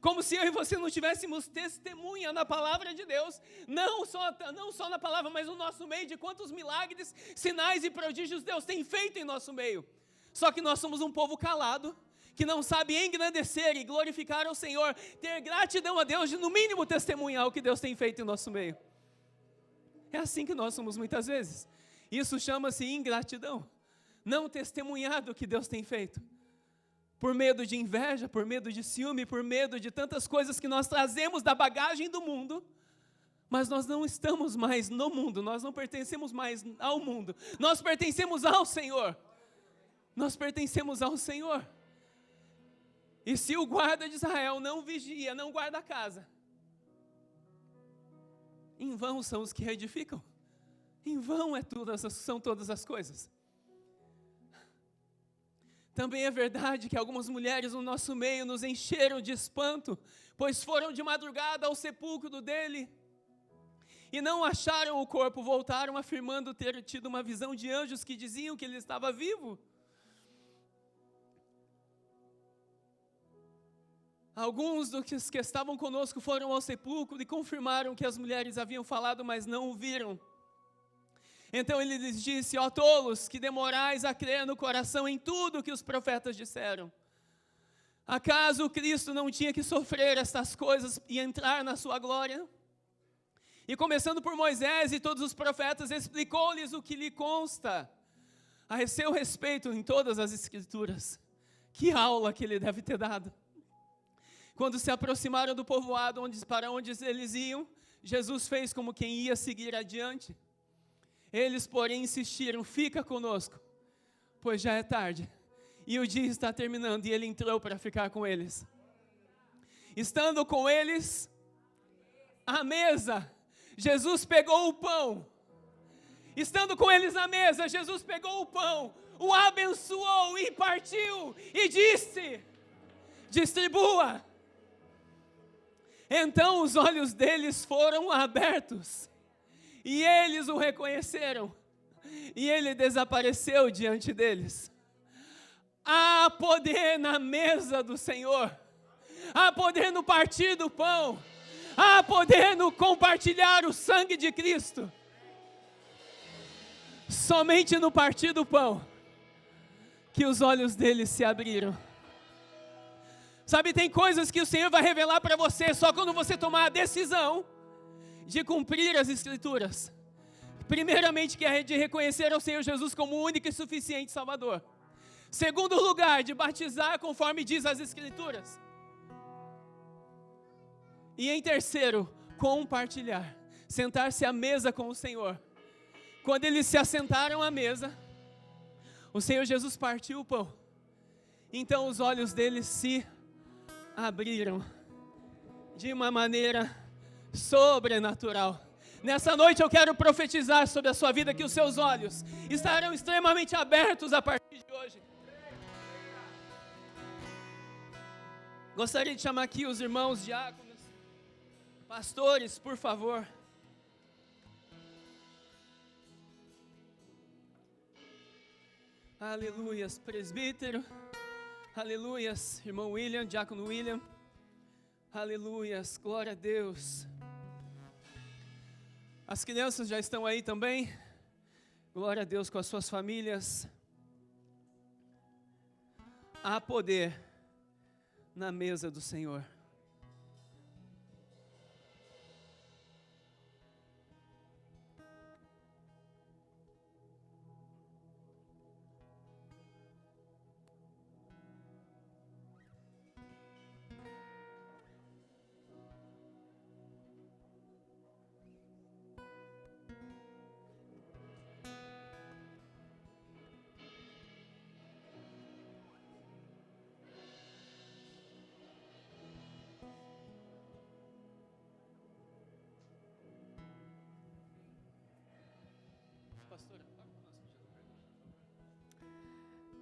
Como se eu e você não tivéssemos testemunha na palavra de Deus, não só na palavra, mas no nosso meio, de quantos milagres, sinais e prodígios Deus tem feito em nosso meio. Só que nós somos um povo calado, que não sabe engrandecer e glorificar ao Senhor, ter gratidão a Deus, de no mínimo testemunhar o que Deus tem feito em nosso meio. É assim que nós somos muitas vezes. Isso chama-se ingratidão. Não testemunhar do que Deus tem feito. Por medo de inveja, por medo de ciúme, por medo de tantas coisas que nós trazemos da bagagem do mundo, mas nós não estamos mais no mundo, nós não pertencemos mais ao mundo, nós pertencemos ao Senhor. Nós pertencemos ao Senhor. E se o guarda de Israel não vigia, não guarda a casa, em vão são os que edificam. Em vão são todas as coisas. Também é verdade que algumas mulheres no nosso meio nos encheram de espanto, pois foram de madrugada ao sepulcro dele e não acharam o corpo, voltaram afirmando ter tido uma visão de anjos que diziam que ele estava vivo. Alguns dos que estavam conosco foram ao sepulcro e confirmaram que as mulheres haviam falado, mas não o viram. Então ele lhes disse: ó tolos, que demorais a crer no coração em tudo que os profetas disseram. Acaso o Cristo não tinha que sofrer estas coisas e entrar na sua glória? E começando por Moisés e todos os profetas, explicou-lhes o que lhe consta a seu respeito em todas as Escrituras. Que aula que ele deve ter dado. Quando se aproximaram do povoado para onde eles iam, Jesus fez como quem ia seguir adiante. Eles, porém, insistiram: fica conosco, pois já é tarde, e o dia está terminando. E ele entrou para ficar com eles. Estando com eles à mesa, Jesus pegou o pão. Estando com eles à mesa, Jesus pegou o pão, o abençoou e partiu, e disse: distribua. Então os olhos deles foram abertos, e eles o reconheceram, e ele desapareceu diante deles. Há poder na mesa do Senhor, há poder no partir do pão, há poder no compartilhar o sangue de Cristo. Somente no partir do pão, que os olhos deles se abriram. Sabe, tem coisas que o Senhor vai revelar para você só quando você tomar a decisão de cumprir as Escrituras. Primeiramente, que é de reconhecer ao Senhor Jesus como o único e suficiente Salvador. Segundo lugar, de batizar conforme diz as Escrituras. E em terceiro, compartilhar. Sentar-se à mesa com o Senhor. Quando eles se assentaram à mesa, o Senhor Jesus partiu o pão. Então os olhos deles se abriram de uma maneira sobrenatural. Nessa noite eu quero profetizar sobre a sua vida que os seus olhos estarão extremamente abertos a partir de hoje. Gostaria de chamar aqui os irmãos diáconos, pastores, por favor. Aleluias, presbítero. Aleluias, irmão William, diácono William. Aleluias, glória a Deus. As crianças já estão aí também. Glória a Deus, com as suas famílias. Há poder na mesa do Senhor.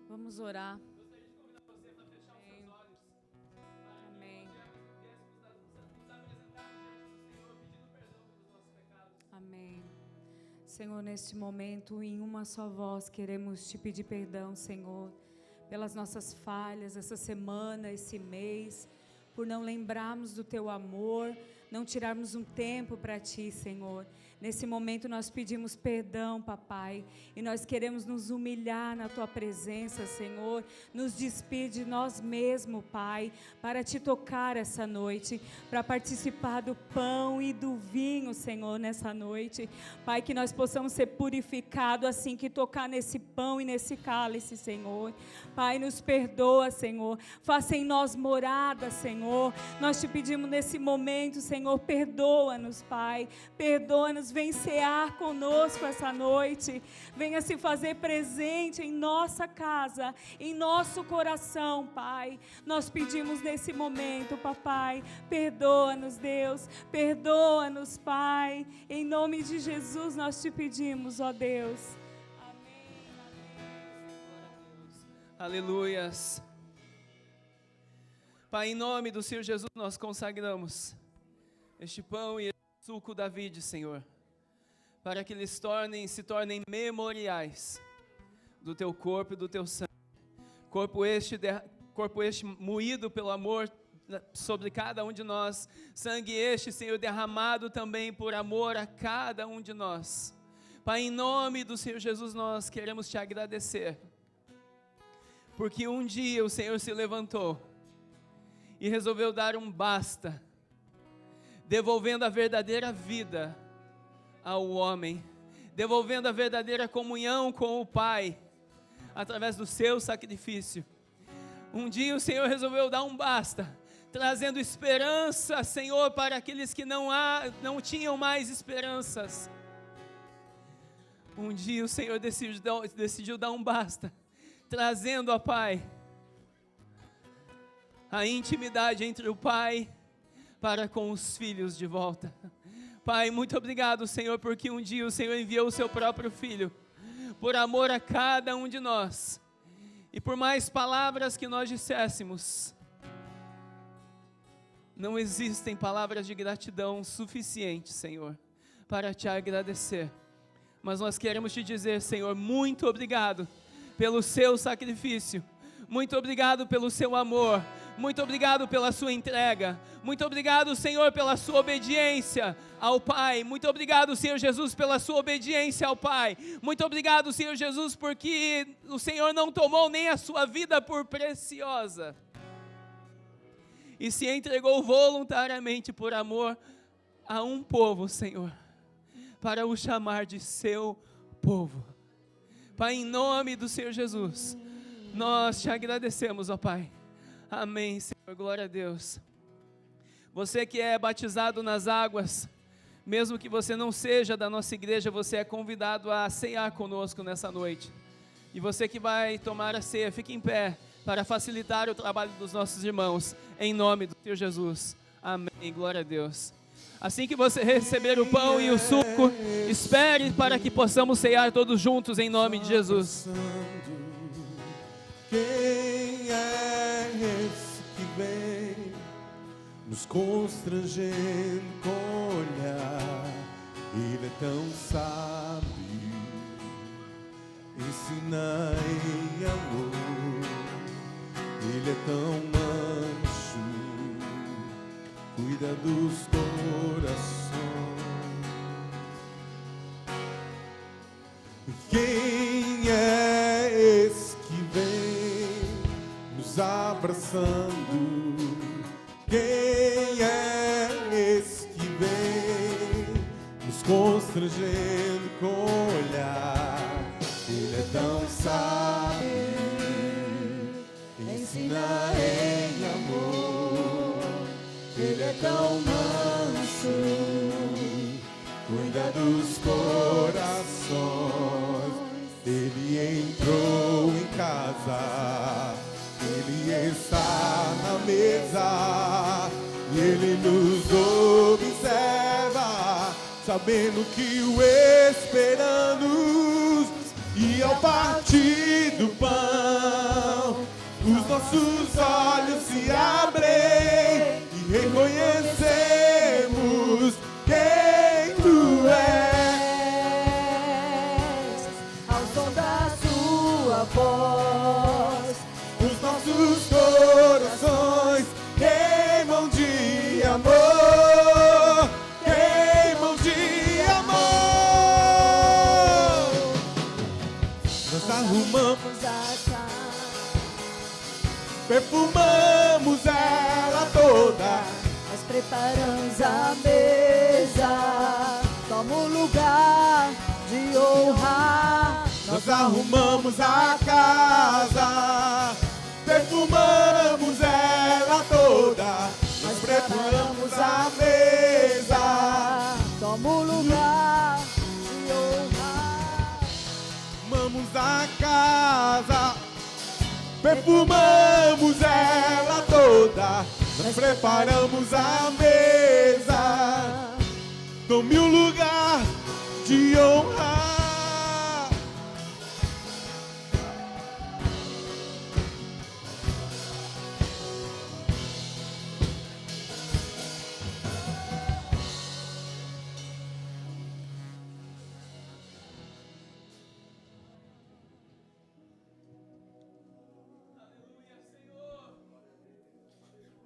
Vamos orar. Gostaria de convidar você para fechar os seus olhos. Amém. Viéssemos Amém. Senhor, neste momento, em uma só voz, queremos te pedir perdão, Senhor, pelas nossas falhas, essa semana, esse mês, por não lembrarmos do teu amor, não tirarmos um tempo para ti, Senhor. Nesse momento nós pedimos perdão, papai, e nós queremos nos humilhar na tua presença, Senhor, nos despir de nós mesmos, Pai, para te tocar essa noite, para participar do pão e do vinho, Senhor, nessa noite. Pai, que nós possamos ser purificados assim que tocar nesse pão e nesse cálice, Senhor. Pai, nos perdoa, Senhor, faça em nós morada, Senhor. Nós te pedimos nesse momento, Senhor, perdoa-nos, Pai, perdoa-nos. Vem cear conosco essa noite, venha se fazer presente em nossa casa, em nosso coração, Pai. Nós pedimos nesse momento, papai, perdoa-nos, Deus, perdoa-nos, Pai, em nome de Jesus nós te pedimos, ó Deus. Amém, amém. Aleluias. Pai, em nome do Senhor Jesus nós consagramos este pão e este suco da vide, Senhor, para que eles se tornem memoriais do teu corpo e do teu sangue. Corpo este moído pelo amor sobre cada um de nós. Sangue este, Senhor, derramado também por amor a cada um de nós. Pai, em nome do Senhor Jesus, nós queremos te agradecer, porque um dia o Senhor se levantou e resolveu dar um basta, devolvendo a verdadeira vida ao homem, devolvendo a verdadeira comunhão com o Pai, através do seu sacrifício. Um dia o Senhor resolveu dar um basta, trazendo esperança, Senhor, para aqueles que não tinham mais esperanças. Um dia o Senhor decidiu dar um basta, trazendo, ó Pai, a intimidade entre o Pai para com os filhos de volta. Pai, muito obrigado, Senhor, porque um dia o Senhor enviou o seu próprio Filho, por amor a cada um de nós, e por mais palavras que nós disséssemos, não existem palavras de gratidão suficientes, Senhor, para te agradecer. Mas nós queremos te dizer, Senhor, muito obrigado pelo seu sacrifício, muito obrigado pelo seu amor, muito obrigado pela sua entrega, muito obrigado, Senhor, pela sua obediência ao Pai, muito obrigado, Senhor Jesus, pela sua obediência ao Pai, muito obrigado, Senhor Jesus, porque o Senhor não tomou nem a sua vida por preciosa, e se entregou voluntariamente por amor a um povo, Senhor, para o chamar de seu povo. Pai, em nome do Senhor Jesus, nós te agradecemos, ó Pai. Amém, Senhor, glória a Deus. Você que é batizado nas águas, mesmo que você não seja da nossa igreja, você é convidado a ceiar conosco nessa noite. E você que vai tomar a ceia, fique em pé para facilitar o trabalho dos nossos irmãos, em nome do Senhor Jesus. Amém, glória a Deus. Assim que você receber o pão e o suco, espere para que possamos ceiar todos juntos em nome de Jesus. Quem é esse que vem nos constrangendo com olhar? Ele é tão sábio, ensina em amor. Ele é tão manso, cuida dos corações. Quem é esse que vem nos abraçando? Quem é esse que vem nos constrangendo com olhar? Ele é tão sábio, ensina em amor. Ele é tão manso, cuida dos corações. Ele entrou em casa, Ele está na mesa, e Ele nos observa, sabendo que o esperamos. E ao partir do pão, os nossos olhos se abrem e reconhecemos quem Tu és. perfumamos ela toda. Nós preparamos a mesa, toma o lugar de honra. Nós arrumamos a casa, perfumamos ela toda. Nós preparamos a mesa, toma o lugar de honra. arrumamos a casa, perfumamos ela toda. Nós preparamos a mesa, tome o lugar de honra.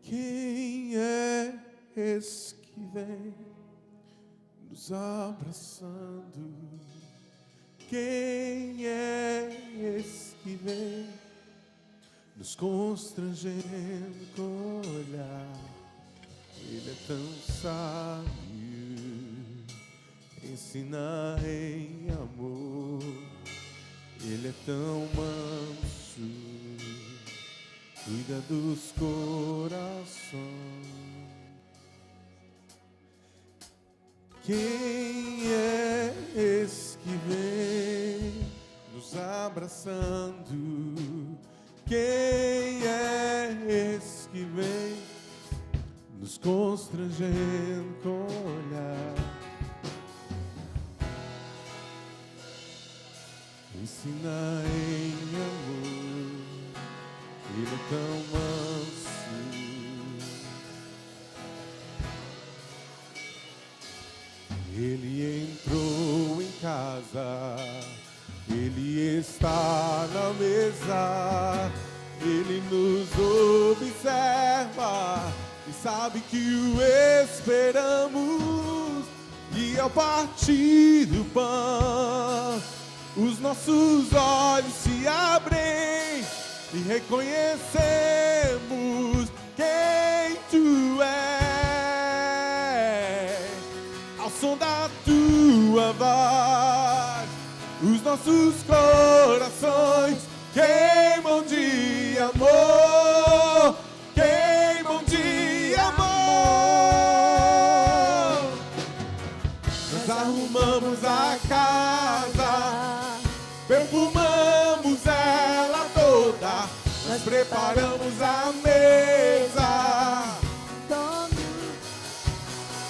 Quem é esse que vem nos abraçando? Quem é esse que vem nos constrangendo com o olhar? Ele é tão sábio, ensina em amor. Ele é tão manso, cuida dos corações. Quem é esse que vem nos abraçando? Quem é esse que vem nos constrangendo com o olhar? Ensina em amor. Ele é tão manso, ele entrou em casa, ele está na mesa, ele nos observa e sabe que o esperamos. E ao partir do pão, os nossos olhos se abrem e reconhecemos quem tu és. Ao som da tua voz, os nossos corações queimam de amor, queimam de amor. Nós arrumamos a casa, perfumamos ela toda. Nós preparamos a mesa,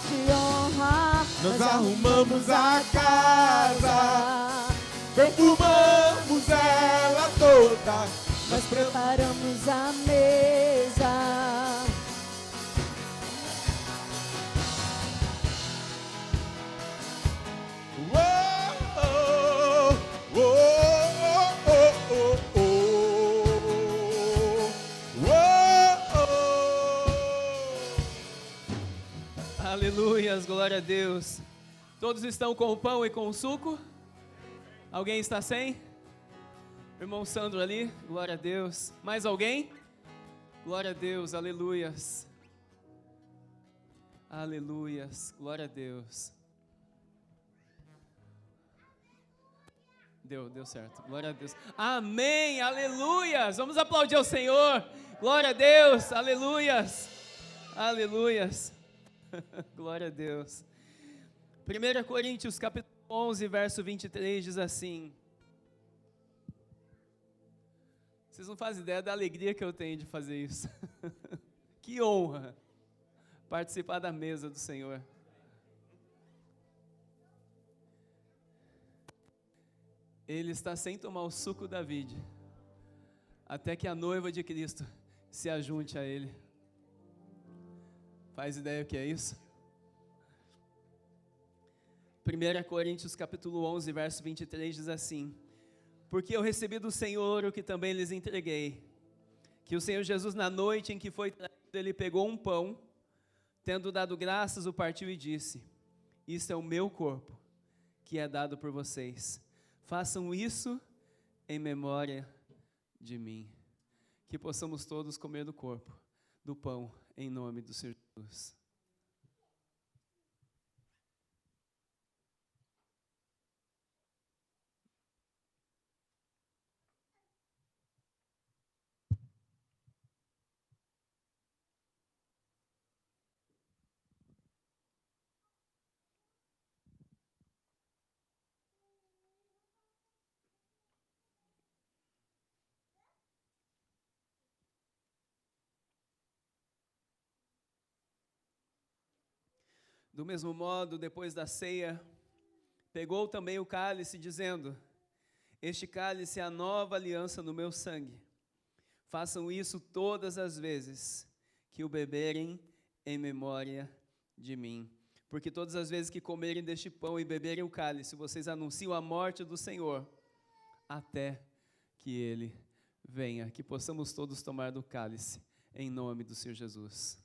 De honra. nós arrumamos a casa, perfumamos ela toda. Nós preparamos a mesa. Aleluias, glória a Deus. Todos estão com o pão e com o suco? Alguém está sem? Irmão Sandro ali, glória a Deus. Mais alguém? Glória a Deus, aleluias. Aleluias, glória a Deus. Deu certo, glória a Deus. Amém, aleluias. Vamos aplaudir ao Senhor. Glória a Deus, aleluias. Aleluias. Glória a Deus. 1 Coríntios capítulo 11, verso 23 diz assim. Vocês não fazem ideia da alegria que eu tenho de fazer isso. Que honra participar da mesa do Senhor. Ele está sem tomar o suco da vide, até que a noiva de Cristo se ajunte a Ele. Faz ideia o que é isso? 1 Coríntios capítulo 11, verso 23 diz assim: porque eu recebi do Senhor o que também lhes entreguei, que o Senhor Jesus, na noite em que foi traído, ele pegou um pão, tendo dado graças, o partiu e disse: isto é o meu corpo, que é dado por vocês. Façam isso em memória de mim. que possamos todos comer do corpo, do pão, em nome do Senhor Jesus. Do mesmo modo, depois da ceia, pegou também o cálice, dizendo: este cálice é a nova aliança no meu sangue. Façam isso todas as vezes que o beberem em memória de mim. Porque todas as vezes que comerem deste pão e beberem o cálice, vocês anunciam a morte do Senhor, até que Ele venha. Que possamos todos tomar do cálice, em nome do Senhor Jesus.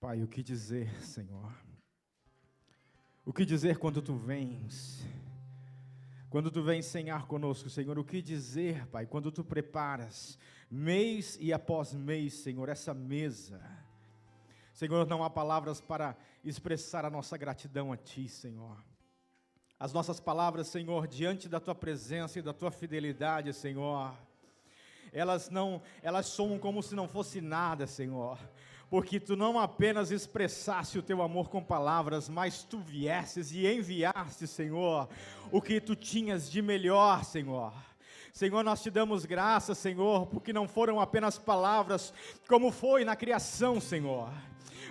Pai, o que dizer, Senhor? O que dizer quando Tu vens? Quando Tu vens cear conosco, Senhor, o que dizer, Pai, quando Tu preparas, mês e após mês, Senhor, essa mesa? Senhor, não há palavras para expressar a nossa gratidão a Ti, Senhor. As nossas palavras, Senhor, diante da Tua presença e da Tua fidelidade, Senhor, elas soam como se não fosse nada, Senhor. Porque Tu não apenas expressaste o Teu amor com palavras, mas Tu viestes e enviaste, Senhor, o que Tu tinhas de melhor, Senhor. Senhor, nós Te damos graças, Senhor, porque não foram apenas palavras, como foi na criação, Senhor.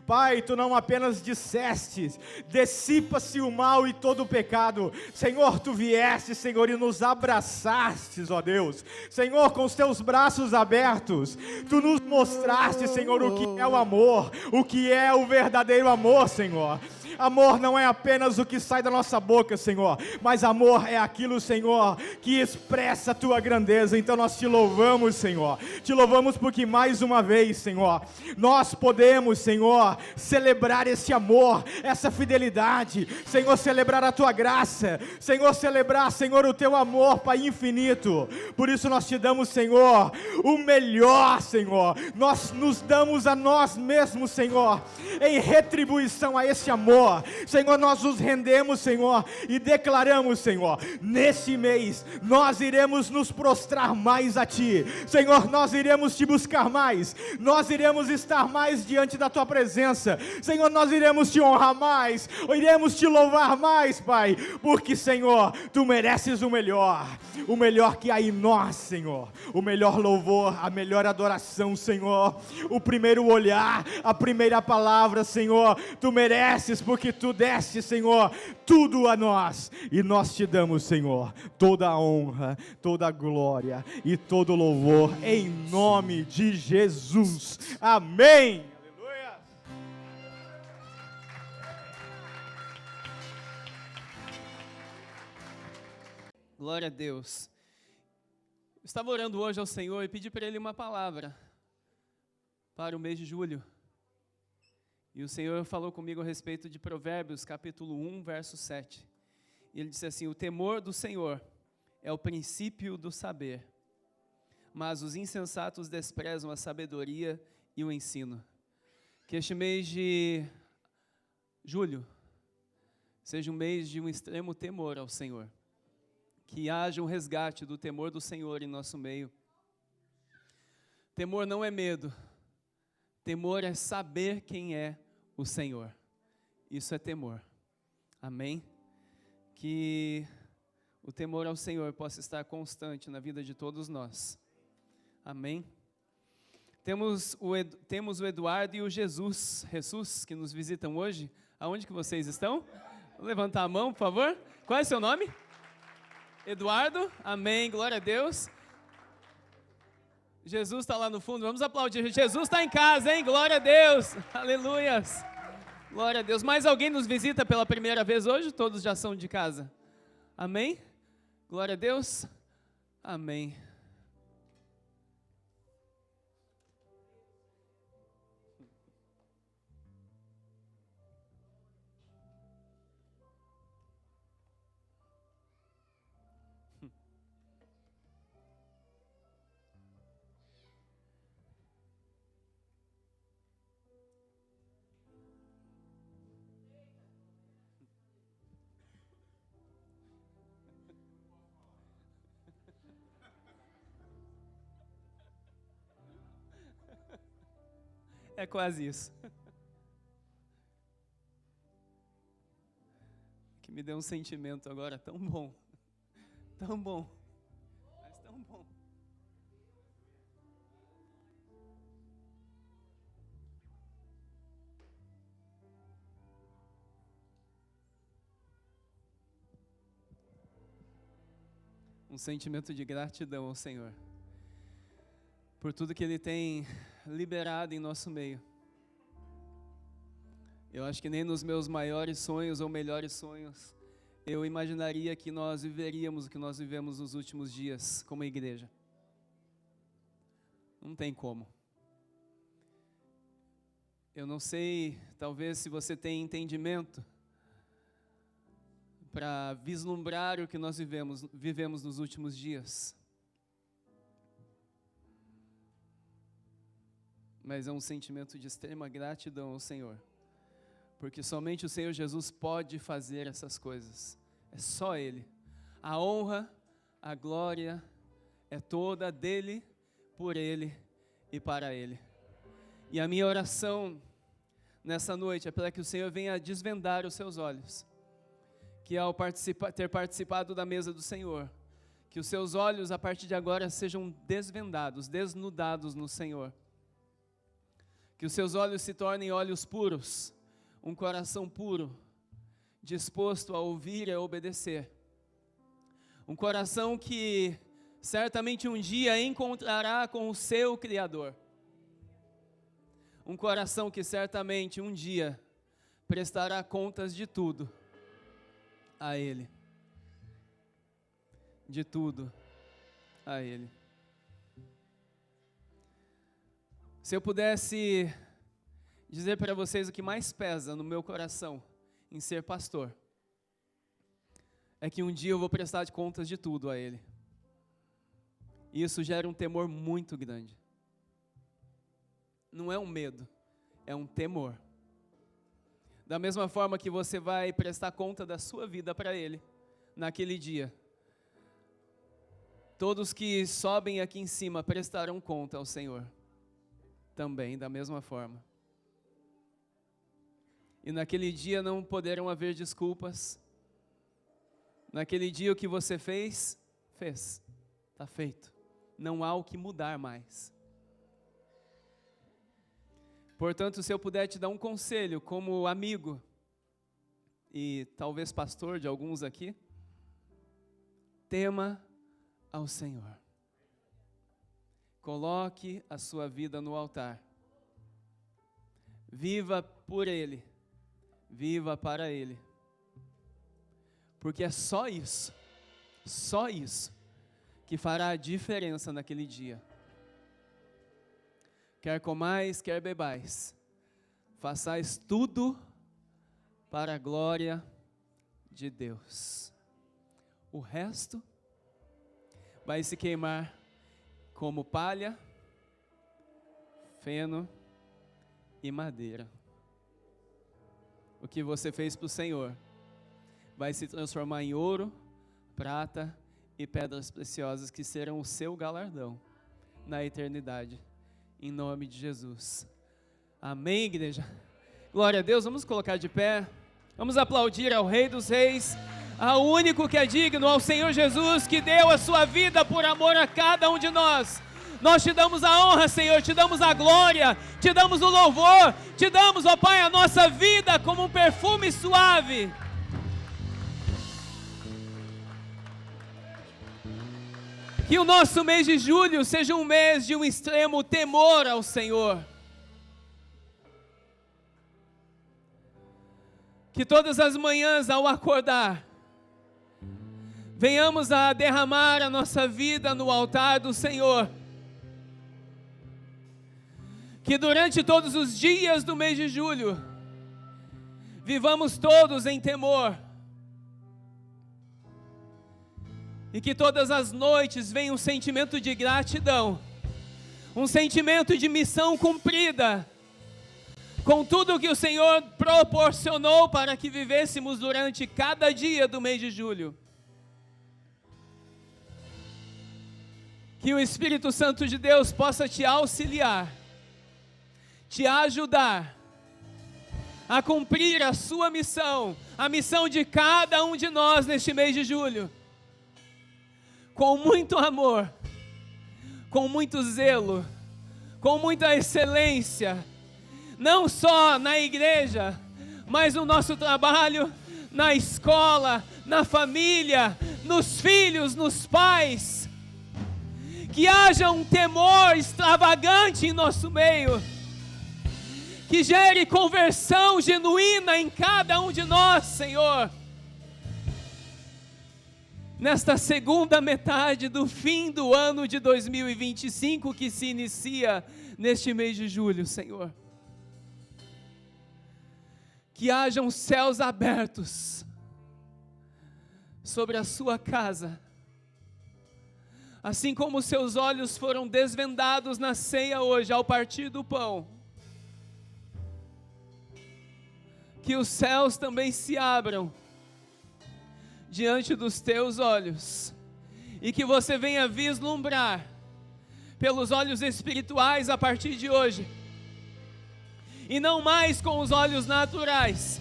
Pai, Tu não apenas disseste, dissipa-se o mal e todo o pecado. Senhor, Tu vieste, Senhor, e nos abraçastes, ó Deus. Senhor, com os Teus braços abertos, Tu nos mostraste, Senhor, o que é o amor, o que é o verdadeiro amor, Senhor. Amor não é apenas o que sai da nossa boca, Senhor, mas amor é aquilo, Senhor, que expressa a Tua grandeza. Então nós Te louvamos, Senhor. Te louvamos porque mais uma vez, Senhor, nós podemos, Senhor, celebrar esse amor, essa fidelidade, Senhor, celebrar a Tua graça, Senhor, celebrar, Senhor, o Teu amor, Pai infinito. Por isso nós Te damos, Senhor, o melhor, Senhor. Nós nos damos a nós mesmos, Senhor, em retribuição a esse amor. Senhor, nós nos rendemos, Senhor, e declaramos, Senhor, nesse mês, nós iremos nos prostrar mais a Ti, Senhor, nós iremos Te buscar mais, nós iremos estar mais diante da Tua presença, Senhor, nós iremos Te honrar mais, iremos Te louvar mais, Pai, porque, Senhor, Tu mereces o melhor que há em nós, Senhor, o melhor louvor, a melhor adoração, Senhor, o primeiro olhar, a primeira palavra, Senhor, Tu mereces, porque Tu deste, Senhor, tudo a nós, e nós Te damos, Senhor, toda a honra, toda a glória e todo o louvor, em nome de Jesus, amém. Aleluia. Glória a Deus. Eu estava orando hoje ao Senhor e pedi para Ele uma palavra para o mês de julho. E o Senhor falou comigo a respeito de Provérbios, capítulo 1, verso 7. E Ele disse assim: o temor do Senhor é o princípio do saber, mas os insensatos desprezam a sabedoria e o ensino. Que este mês de julho seja um mês de um extremo temor ao Senhor. Que haja um resgate do temor do Senhor em nosso meio. Temor não é medo. Temor é saber quem é o Senhor. Isso é temor. Amém? Que o temor ao Senhor possa estar constante na vida de todos nós. Amém? Temos o Eduardo e o Jesus que nos visitam hoje. Aonde que vocês estão? Vou levantar a mão, por favor. Qual é o seu nome? Eduardo. Amém. Glória a Deus. Jesus está lá no fundo, vamos aplaudir. Jesus está em casa, hein? Glória a Deus, aleluias. Glória a Deus. Mais alguém nos visita pela primeira vez hoje? Todos já são de casa. Amém? Glória a Deus. Amém. É quase isso. Que me deu um sentimento agora tão bom, mas tão bom. Um sentimento de gratidão ao Senhor por tudo que Ele tem liberado em nosso meio. Eu acho que nem nos meus maiores sonhos ou melhores sonhos eu imaginaria que nós viveríamos o que nós vivemos nos últimos dias como igreja. Não tem como. Eu não sei, talvez se você tem entendimento para vislumbrar o que nós vivemos nos últimos dias. Mas é um sentimento de extrema gratidão ao Senhor, porque somente o Senhor Jesus pode fazer essas coisas. É só Ele. A honra, a glória é toda dele, por Ele e para Ele. E a minha oração nessa noite é para que o Senhor venha desvendar os seus olhos, que ao ter participado da mesa do Senhor, que os seus olhos a partir de agora sejam desvendados, desnudados no Senhor. Que os seus olhos se tornem olhos puros, um coração puro, disposto a ouvir e a obedecer. Um coração que certamente um dia encontrará com o seu Criador. Um coração que certamente um dia prestará contas de tudo a Ele. De tudo a Ele. Se eu pudesse dizer para vocês o que mais pesa no meu coração em ser pastor, é que um dia eu vou prestar contas de tudo a Ele. E isso gera um temor muito grande. Não é um medo, é um temor. Da mesma forma que você vai prestar conta da sua vida para Ele, naquele dia, todos que sobem aqui em cima prestarão conta ao Senhor, também da mesma forma. E naquele dia não poderão haver desculpas. Naquele dia o que você fez, está feito. Não há o que mudar mais. Portanto, se eu puder te dar um conselho como amigo e talvez pastor de alguns aqui, tema ao Senhor. Coloque a sua vida no altar. Viva por Ele. Viva para Ele. Porque é só isso que fará a diferença naquele dia. Quer comais, quer bebais, façais tudo para a glória de Deus. O resto vai se queimar como palha, feno e madeira. O que você fez para o Senhor vai se transformar em ouro, prata e pedras preciosas que serão o seu galardão na eternidade. Em nome de Jesus. Amém, igreja? Glória a Deus, vamos colocar de pé. Vamos aplaudir ao Rei dos Reis, ao único que é digno, ao Senhor Jesus, que deu a sua vida por amor a cada um de nós. Nós te damos a honra, Senhor, te damos a glória, te damos o louvor, te damos, ó Pai, a nossa vida como um perfume suave. Que o nosso mês de julho seja um mês de um extremo temor ao Senhor. Que todas as manhãs ao acordar, venhamos a derramar a nossa vida no altar do Senhor. Que durante todos os dias do mês de julho, vivamos todos em temor. E que todas as noites venha um sentimento de gratidão, um sentimento de missão cumprida, com tudo que o Senhor proporcionou para que vivêssemos durante cada dia do mês de julho. Que o Espírito Santo de Deus possa te auxiliar, te ajudar a cumprir a sua missão, a missão de cada um de nós neste mês de julho, com muito amor, com muito zelo, com muita excelência, não só na igreja, mas no nosso trabalho, na escola, na família, nos filhos, nos pais. Que haja um temor extravagante em nosso meio, que gere conversão genuína em cada um de nós, Senhor. Nesta segunda metade do fim do ano de 2025, que se inicia neste mês de julho, Senhor. Que hajam céus abertos sobre a sua casa, assim como seus olhos foram desvendados na ceia hoje, ao partir do pão. Que os céus também se abram diante dos teus olhos, e que você venha vislumbrar pelos olhos espirituais a partir de hoje, e não mais com os olhos naturais.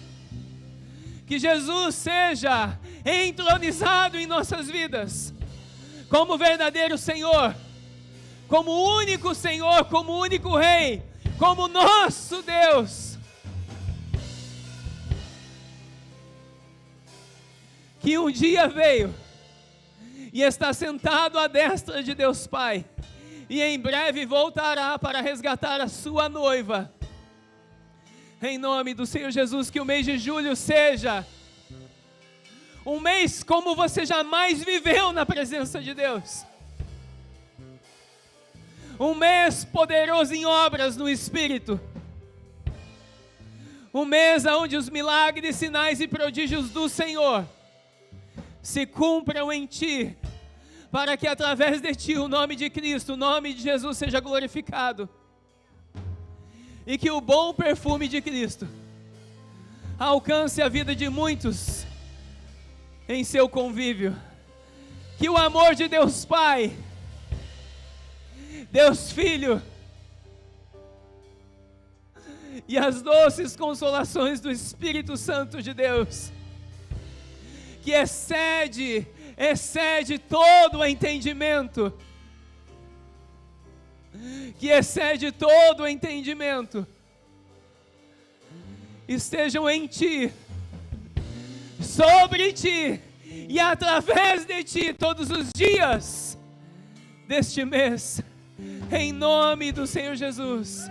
Que Jesus seja entronizado em nossas vidas, como verdadeiro Senhor, como único Senhor, como único Rei, como nosso Deus. Que um dia veio e está sentado à destra de Deus Pai, e em breve voltará para resgatar a sua noiva. Em nome do Senhor Jesus, que o mês de julho seja um mês como você jamais viveu na presença de Deus. Um mês poderoso em obras no Espírito. Um mês onde os milagres, sinais e prodígios do Senhor se cumpram em ti, para que através de ti o nome de Cristo, o nome de Jesus seja glorificado, e que o bom perfume de Cristo alcance a vida de muitos em seu convívio. Que o amor de Deus Pai, Deus Filho e as doces consolações do Espírito Santo de Deus, que excede todo o entendimento, estejam em ti, sobre ti e através de ti todos os dias deste mês, em nome do Senhor Jesus,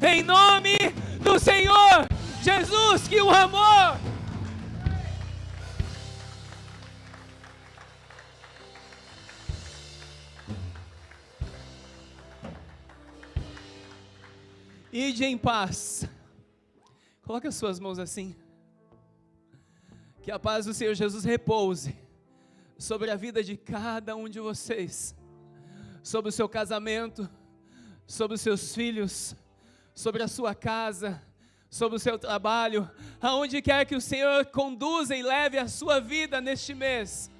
em nome do Senhor Jesus, que o amor ide em paz. Coloque as suas mãos assim. Que a paz do Senhor Jesus repouse sobre a vida de cada um de vocês, sobre o seu casamento, sobre os seus filhos, sobre a sua casa, sobre o seu trabalho, aonde quer que o Senhor conduza e leve a sua vida neste mês.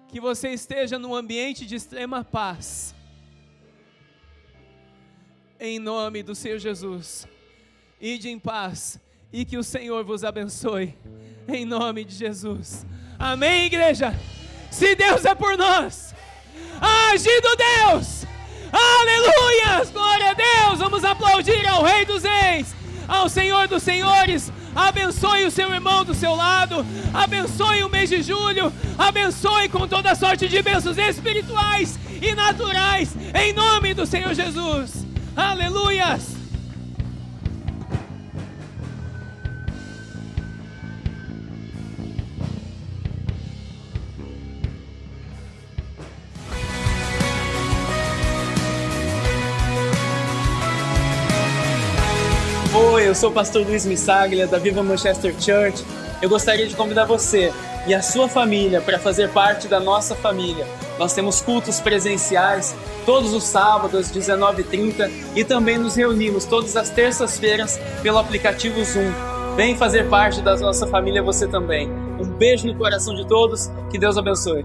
Que você esteja num ambiente de extrema paz. Em nome do Senhor Jesus, ide em paz e que o Senhor vos abençoe, em nome de Jesus. Amém, igreja? Se Deus é por nós, agindo Deus, aleluias, glória a Deus. Vamos aplaudir ao Rei dos Reis, ao Senhor dos Senhores. Abençoe o seu irmão do seu lado, abençoe o mês de julho, abençoe com toda sorte de bênçãos espirituais e naturais, em nome do Senhor Jesus. Aleluias! Oi, eu sou o pastor Luiz Missaglia, da Viva Manchester Church. Eu gostaria de convidar você e a sua família para fazer parte da nossa família. Nós temos cultos presenciais todos os sábados, às 19h30, e também nos reunimos todas as terças-feiras pelo aplicativo Zoom. Vem fazer parte da nossa família você também. Um beijo no coração de todos, que Deus abençoe.